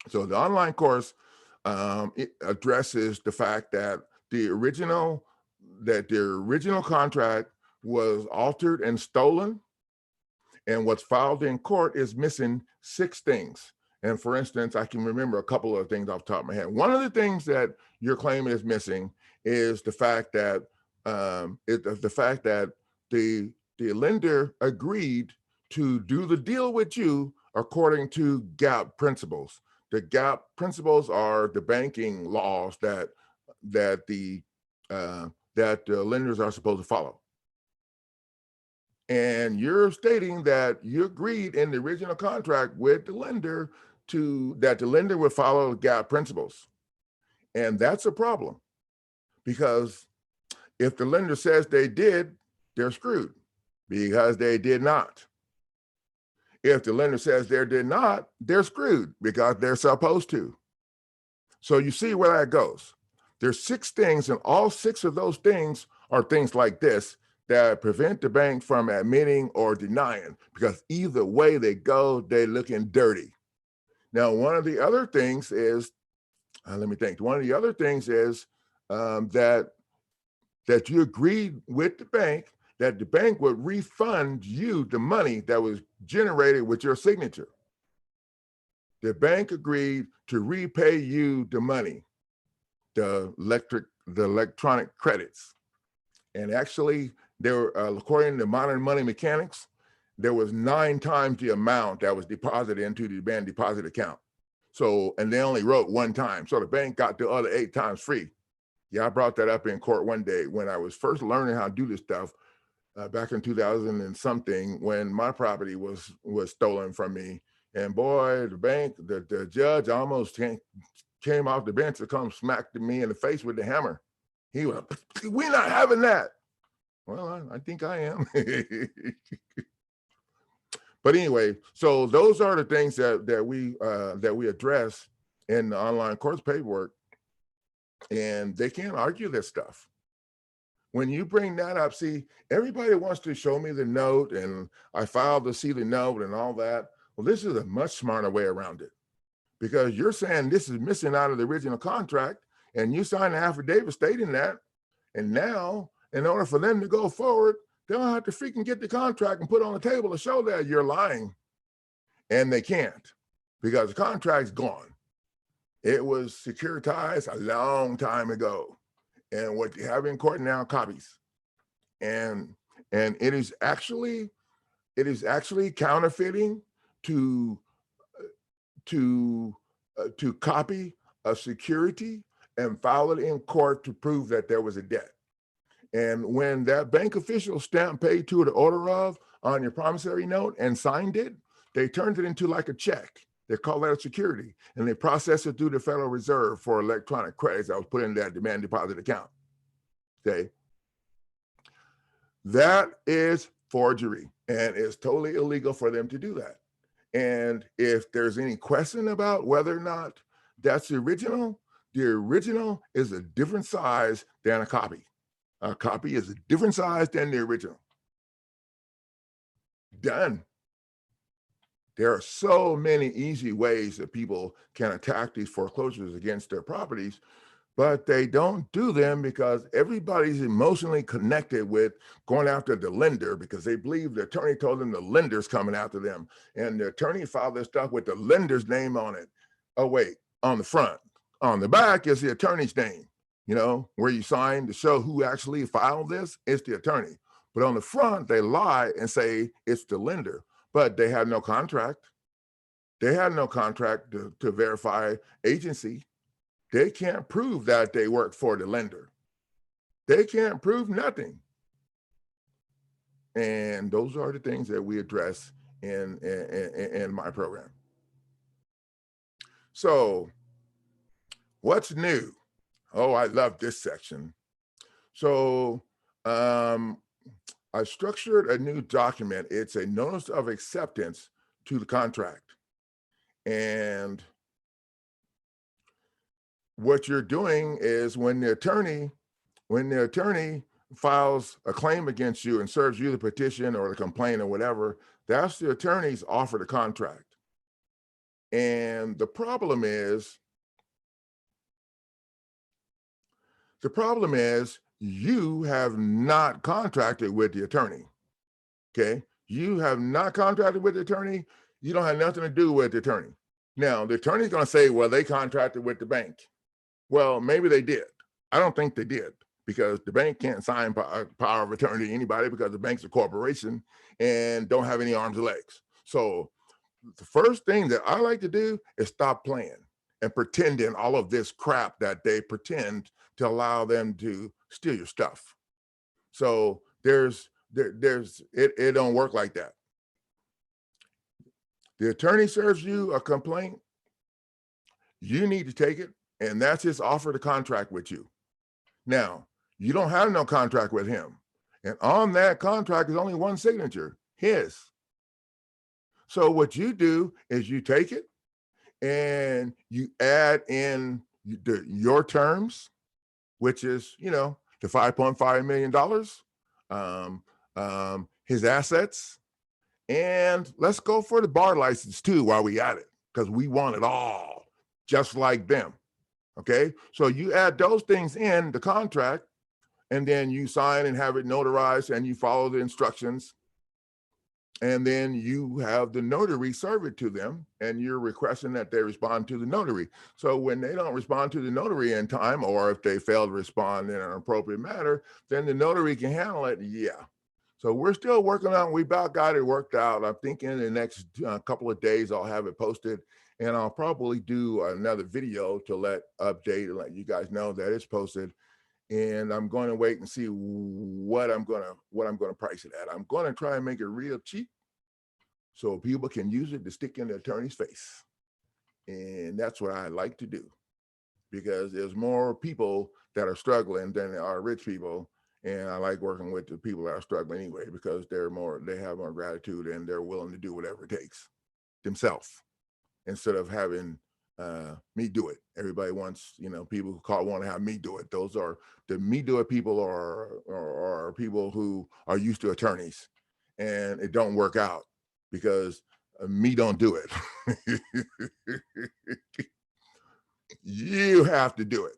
So the online course it addresses the fact that the original that their original contract was altered and stolen, and what's filed in court is missing 6 things. And for instance, I can remember a couple of things off the top of my head. One of the things that your claim is missing is the fact that the lender agreed to do the deal with you according to GAAP principles. The GAAP principles are the banking laws that the lenders are supposed to follow. And you're stating that you agreed in the original contract with the lender that the lender would follow GAAP principles. And that's a problem, because if the lender says they did, they're screwed, because they did not. If the lender says they did not, they're screwed, because they're supposed to. So you see where that goes. There's 6 things, and all 6 of those things are things like this that prevent the bank from admitting or denying, because either way they go, they're looking dirty. Now, one of the other things is, let me think. One of the other things is that you agreed with the bank that the bank would refund you the money that was generated with your signature. The bank agreed to repay you the money, the electronic credits. And actually, there were, according to modern money mechanics, there was 9 times the amount that was deposited into the demand deposit account. So, and they only wrote 1 time. So the bank got the other 8 times free. Yeah, I brought that up in court one day when I was first learning how to do this stuff back in 2000 and something, when my property was stolen from me. And boy, the judge almost came off the bench to come smack me in the face with the hammer. He was, we're not having that. Well, I think I am. But anyway, so those are the things that we address in the online course paperwork, and they can't argue this stuff. When you bring that up, see, everybody wants to show me the note, and I filed to see the note and all that. Well, this is a much smarter way around it, because you're saying this is missing out of the original contract, and you signed an affidavit stating that, and now, in order for them to go forward, they'll have to freaking get the contract and put it on the table to show that you're lying. And they can't, because the contract's gone. It was securitized a long time ago. And what you have in court now, copies. And it is actually counterfeiting to copy a security and file it in court to prove that there was a debt. And when that bank official stamped paid to the order of on your promissory note and signed it, they turned it into like a check. They call that a security, and they process it through the Federal Reserve for electronic credits that was put in that demand deposit account. Okay. That is forgery, and it's totally illegal for them to do that. And if there's any question about whether or not that's the original is a different size than a copy. A copy is a different size than the original. Done. There are so many easy ways that people can attack these foreclosures against their properties, but they don't do them because everybody's emotionally connected with going after the lender, because they believe the attorney told them the lender's coming after them. And the attorney filed their stuff with the lender's name on it. Oh, wait, on the front. On the back is the attorney's name. You know, where you sign to show who actually filed this, it's the attorney. But on the front, they lie and say it's the lender, but they had no contract. They had no contract to verify agency. They can't prove that they work for the lender. They can't prove nothing. And those are the things that we address in my program. So what's new? Oh, I love this section. So I structured a new document. It's a notice of acceptance to the contract. And what you're doing is when the attorney files a claim against you and serves you the petition or the complaint or whatever, that's the attorney's offer to contract. And the problem is you have not contracted with the attorney. Okay. You have not contracted with the attorney. You don't have nothing to do with the attorney. Now, the attorney's going to say, well, they contracted with the bank. Well, maybe they did. I don't think they did, because the bank can't sign power of attorney to anybody, because the bank's a corporation and don't have any arms or legs. So the first thing that I like to do is stop playing and pretending all of this crap that they pretend to allow them to steal your stuff. So it don't work like that. The attorney serves you a complaint, you need to take it, and that's his offer to contract with you. Now, you don't have no contract with him, and on that contract is only one signature, his. So what you do is you take it and you add in your terms, which is, the $5.5 million, his assets, and let's go for the bar license too while we at it, because we want it all, just like them. Okay, so you add those things in the contract, and then you sign and have it notarized, and you follow the instructions, and then you have the notary serve it to them, and you're requesting that they respond to the notary. So when they don't respond to the notary in time, or if they fail to respond in an appropriate manner, then the notary can handle it. Yeah. So we're still working on, we about got it worked out. I'm thinking in the next couple of days, I'll have it posted, and I'll probably do another video to update and let you guys know that it's posted. And I'm going to wait and see what I'm going to price it at. I'm going to try and make it real cheap so people can use it to stick in the attorney's face. And that's what I like to do, because there's more people that are struggling than there are rich people. And I like working with the people that are struggling anyway, because they have more gratitude, and they're willing to do whatever it takes themselves, instead of having me do it. Everybody wants, people who want to have me do it. Those are the me do it people, are people who are used to attorneys, and it don't work out because me don't do it. You have to do it.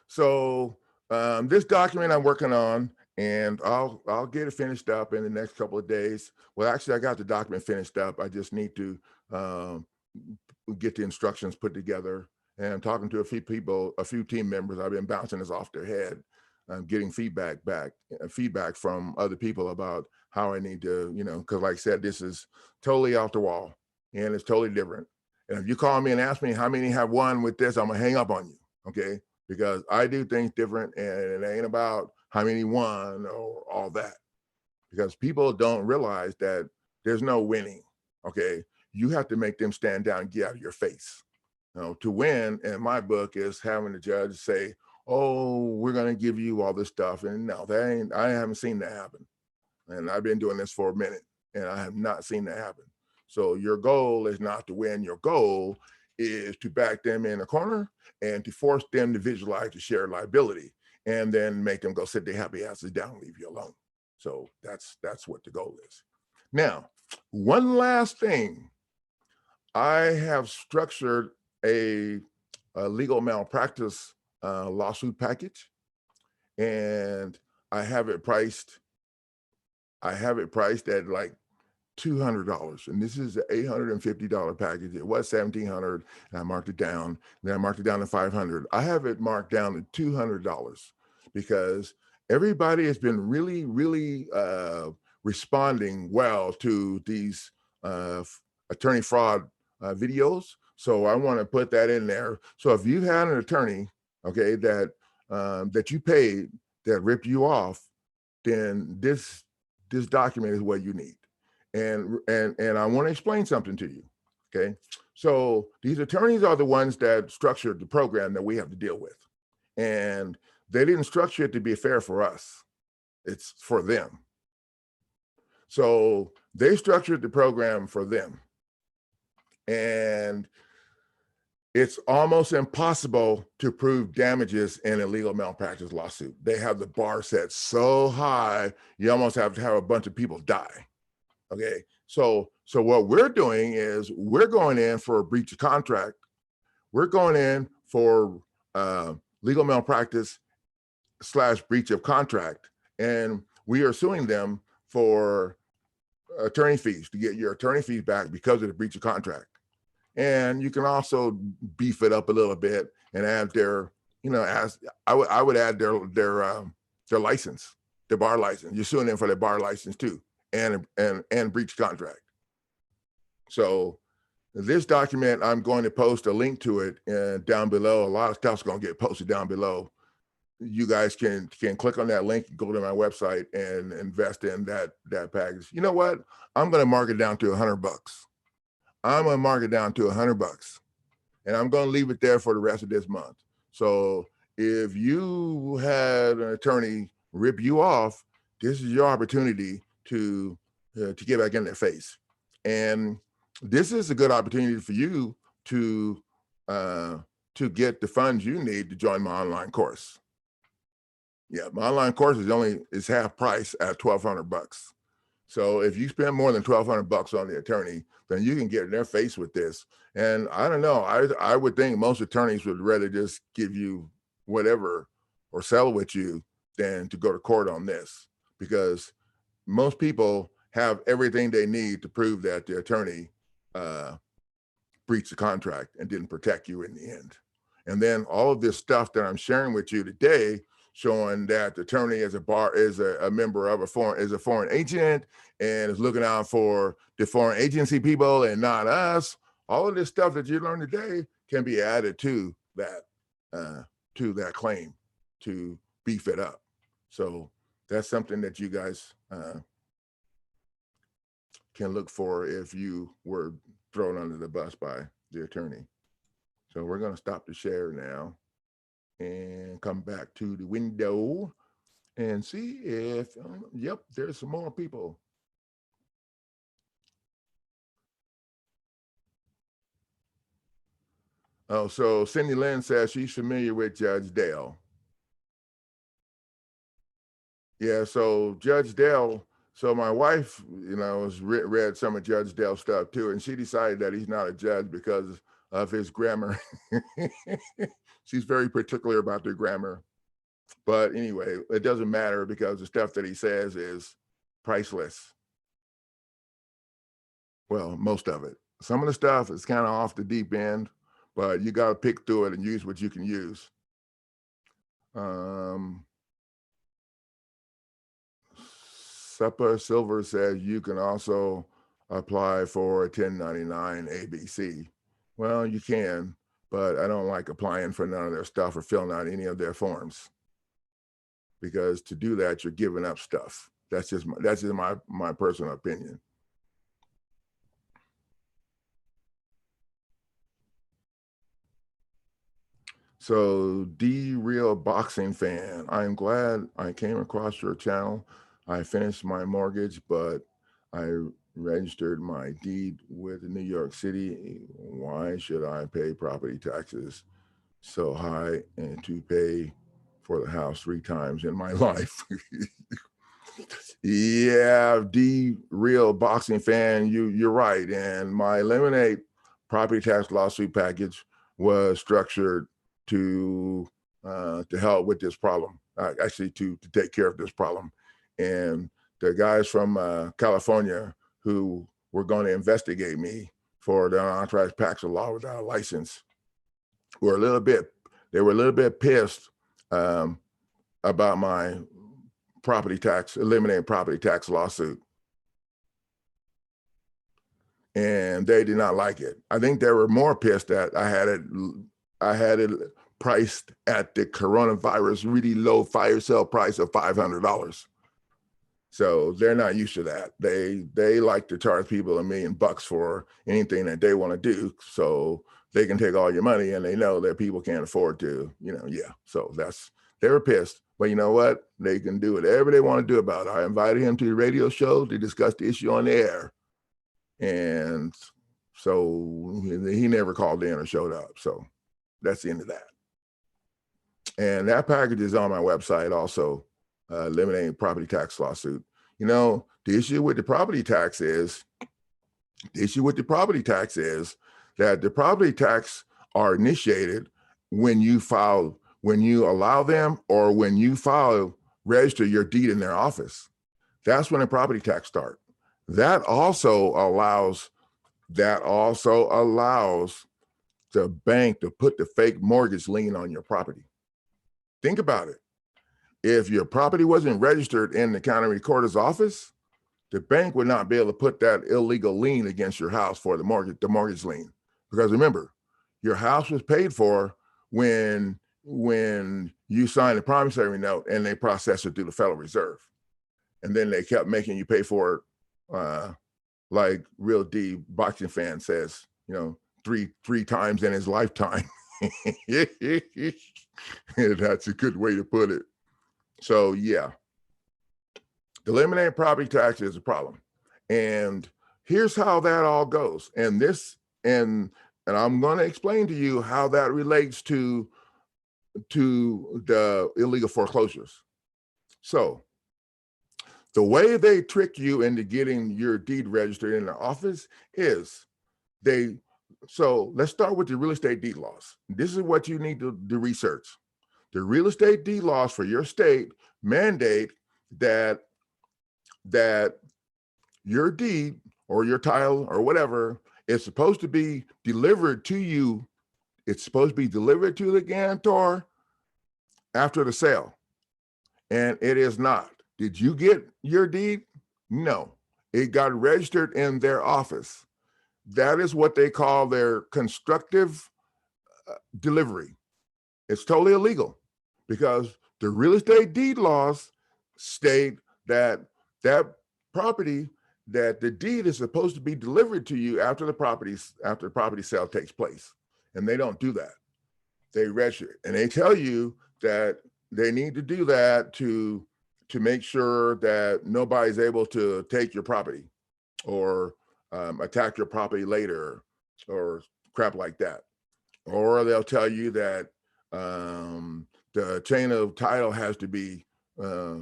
So this document I'm working on, and I'll get it finished up in the next couple of days. Well, actually, I got the document finished up. I just need to get the instructions put together. And I'm talking to a few team members. I've been bouncing this off their head. I'm getting feedback from other people about how I need to, because like I said, this is totally off the wall, and it's totally different. And if you call me and ask me how many have won with this, I'm gonna hang up on you, okay? Because I do things different, and it ain't about how many won or all that. Because people don't realize that there's no winning, okay? You have to make them stand down and get out of your face. To win, in my book, is having the judge say, oh, we're gonna give you all this stuff. And no, I haven't seen that happen. And I've been doing this for a minute, and I have not seen that happen. So your goal is not to win. Your goal is to back them in a corner and to force them to visualize the shared liability, and then make them go sit their happy asses down and leave you alone. So that's what the goal is. Now, one last thing. I have structured a legal malpractice lawsuit package, and I have it priced at like $200, and this is an $850 package. It was $1,700, and I marked it down. Then I marked it down to $500. I have it marked down to $200 because everybody has been really, really responding well to these attorney fraud videos. So I want to put that in there. So if you had an attorney, okay, that you paid that ripped you off, then this document is what you need. And I want to explain something to you. Okay. So these attorneys are the ones that structured the program that we have to deal with. And they didn't structure it to be fair for us. It's for them. So they structured the program for them. And it's almost impossible to prove damages in a legal malpractice lawsuit. They have the bar set so high, you almost have to have a bunch of people die. Okay, so what we're doing is we're going in for a breach of contract. We're going in for legal malpractice / breach of contract. And we are suing them for attorney fees, to get your attorney fees back because of the breach of contract. And you can also beef it up a little bit and add their, I would add their license, their bar license. You're suing them for their bar license too, and breach contract. So this document, I'm going to post a link to it down below. A lot of stuff's going to get posted down below. You guys can click on that link, go to my website, and invest in that package. You know what? I'm going to mark it down to $100. I'm going to mark it down to $100, and I'm going to leave it there for the rest of this month. So if you had an attorney rip you off, this is your opportunity to get back in their face. And this is a good opportunity for you to get the funds you need to join my online course. Yeah, my online course is half price at $1,200. So if you spend more than $1,200 on the attorney, then you can get in their face with this. And I don't know, I would think most attorneys would rather just give you whatever or settle with you than to go to court on this, because most people have everything they need to prove that the attorney breached the contract and didn't protect you in the end. And then all of this stuff that I'm sharing with you today, showing that the attorney is a member of a foreign agent and is looking out for the foreign agency people and not us. All of this stuff that you learned today can be added to that claim to beef it up. So that's something that you guys can look for if you were thrown under the bus by the attorney. So we're going to stop the share now and come back to the window and see if, yep, there's some more people. Oh, so Cindy Lynn says she's familiar with Judge Dale. Yeah, so Judge Dale, so my wife, has read some of Judge Dale's stuff too, and she decided that he's not a judge because of his grammar. She's very particular about their grammar. But anyway, it doesn't matter because the stuff that he says is priceless. Well, most of it. Some of the stuff is kind of off the deep end, but you got to pick through it and use what you can use. Suppa Silver says you can also apply for a 1099 ABC. Well, you can, but I don't like applying for none of their stuff or filling out any of their forms, because to do that, you're giving up stuff. That's just my personal opinion. So D-Real Boxing Fan, I'm glad I came across your channel. I finished my mortgage, but I registered my deed with New York City. Why should I pay property taxes so high and to pay for the house 3 times in my life? Yeah, D-Real Boxing Fan, you're right. And my Eliminate Property Tax Lawsuit package was structured to help with this problem, actually to take care of this problem. And the guys from California who were going to investigate me for the unauthorized practice of law without a license were a little bit pissed about my eliminating property tax lawsuit. And they did not like it. I think they were more pissed that I had it priced at the coronavirus really low fire sale price of $500. So they're not used to that. They like to charge people $1 million for anything that they want to do, so they can take all your money, and they know that people can't afford to, yeah. So they were pissed, but you know what? They can do whatever they want to do about it. I invited him to the radio show to discuss the issue on the air, and so he never called in or showed up. So that's the end of that. And that package is on my website also. Eliminating property tax lawsuit. The issue with the property tax is that the property tax are initiated when you when you allow them or when you register your deed in their office. That's when the property tax starts. That also allows the bank to put the fake mortgage lien on your property. Think about it. If your property wasn't registered in the county recorder's office, the bank would not be able to put that illegal lien against your house for the mortgage lien. Because remember, your house was paid for when you signed the promissory note and they processed it through the Federal Reserve. And then they kept making you pay for it, like Real D boxing fan says, three times in his lifetime. That's a good way to put it. So yeah, eliminating property tax is a problem. And here's how that all goes. And I'm going to explain to you how that relates to the illegal foreclosures. So the way they trick you into getting your deed registered in the office is so let's start with the real estate deed laws. This is what you need to do research. The real estate deed laws for your state mandate that your deed or your title or whatever is supposed to be delivered to you. It's supposed to be delivered to the guarantor after the sale. And it is not. Did you get your deed? No. It got registered in their office. That is what they call their constructive delivery. It's totally illegal because the real estate deed laws state that property, that the deed is supposed to be delivered to you after the property sale takes place. And they don't do that. They register it. And they tell you that they need to do that to make sure that nobody's able to take your property or attack your property later or crap like that. Or they'll tell you that the chain of title has to be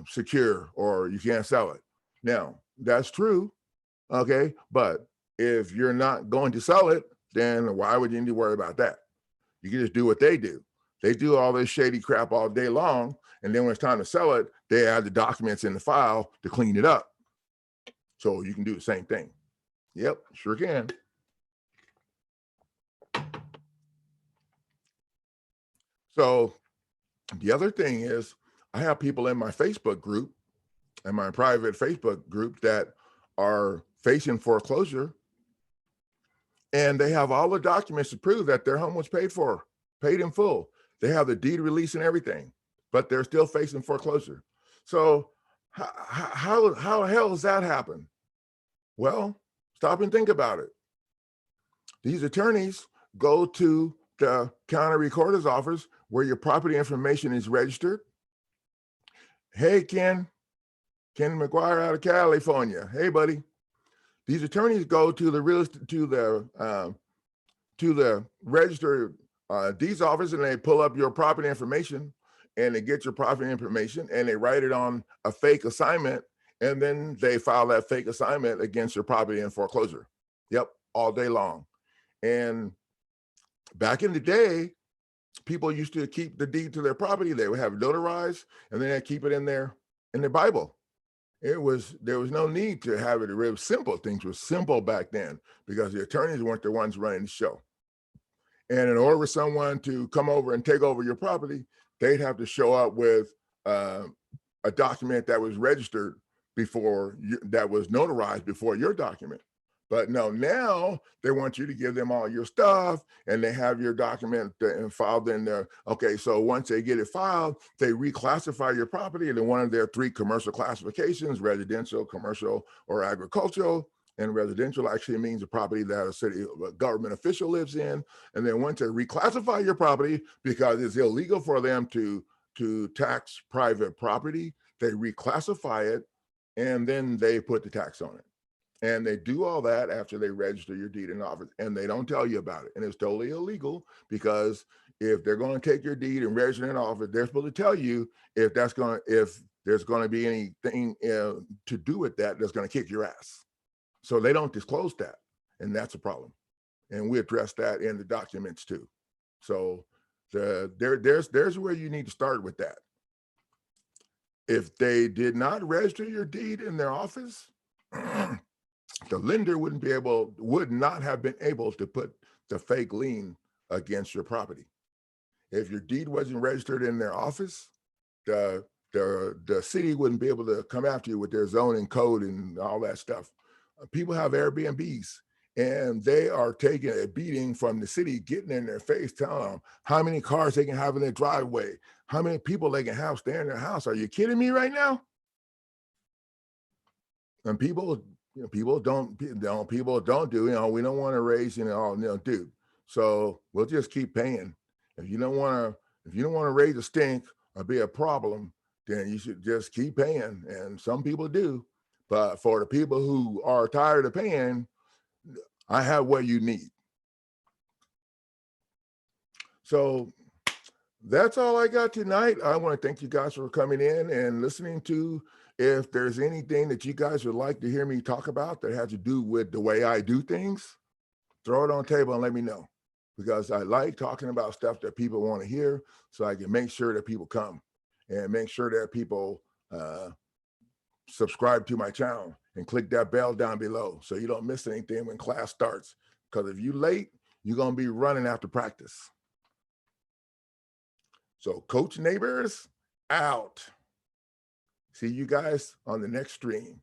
secure or you can't sell it. Now, that's true, okay? But if you're not going to sell it, then why would you need to worry about that? You can just do what they do. They do all this shady crap all day long, and then when it's time to sell it, they add the documents in the file to clean it up. So you can do the same thing. Yep, sure can. So the other thing is, I have people in my Facebook group and my private Facebook group that are facing foreclosure, and they have all the documents to prove that their home was paid in full. They have the deed release and everything, but they're still facing foreclosure. So how the hell does that happen? Well, stop and think about it. These attorneys go to the county recorder's office where your property information is registered. Hey, Ken McGuire out of California. Hey, buddy. These attorneys go to the registered deeds office and they pull up your property information and they get your property information and they write it on a fake assignment, and then they file that fake assignment against your property in foreclosure. Yep, all day long. And back in the day, people used to keep the deed to their property. They would have it notarized and then they'd keep it in their Bible. There was no need to have it. It was simple. Things were simple back then because the attorneys weren't the ones running the show. And in order for someone to come over and take over your property, they'd have to show up with a document that was registered that was notarized before your document. But no, now they want you to give them all your stuff and they have your document filed in there. Okay, so once they get it filed, they reclassify your property into one of their 3 commercial classifications: residential, commercial, or agricultural. And residential actually means a property that a government official lives in. And then once they reclassify your property, because it's illegal for them to tax private property, they reclassify it and then they put the tax on it. And they do all that after they register your deed in office, and they don't tell you about it. And it's totally illegal, because if they're going to take your deed and register it in office, they're supposed to tell you if there's going to be anything to do with that that's going to kick your ass. So they don't disclose that, and that's a problem. And we address that in the documents too. So There's where you need to start with that. If they did not register your deed in their office, the lender would not have been able to put the fake lien against your property. If your deed wasn't registered in their office, the city wouldn't be able to come after you with their zoning code and all that stuff. People have Airbnbs, and they are taking a beating from the city, getting in their face, telling them how many cars they can have in their driveway, how many people they can have stay in their house. Are you kidding me right now? And people don't do, we don't want to raise, dude. So we'll just keep paying. If you don't want to raise a stink or be a problem, then you should just keep paying. And some people do. But for the people who are tired of paying, I have what you need. So that's all I got tonight. I want to thank you guys for coming in and listening to. If there's anything that you guys would like to hear me talk about that has to do with the way I do things, throw it on the table and let me know. Because I like talking about stuff that people want to hear, so I can make sure that people come and make sure that people subscribe to my channel and click that bell down below so you don't miss anything when class starts. Because if you're late, you're going to be running after practice. So Coach Neighbors out. See you guys on the next stream.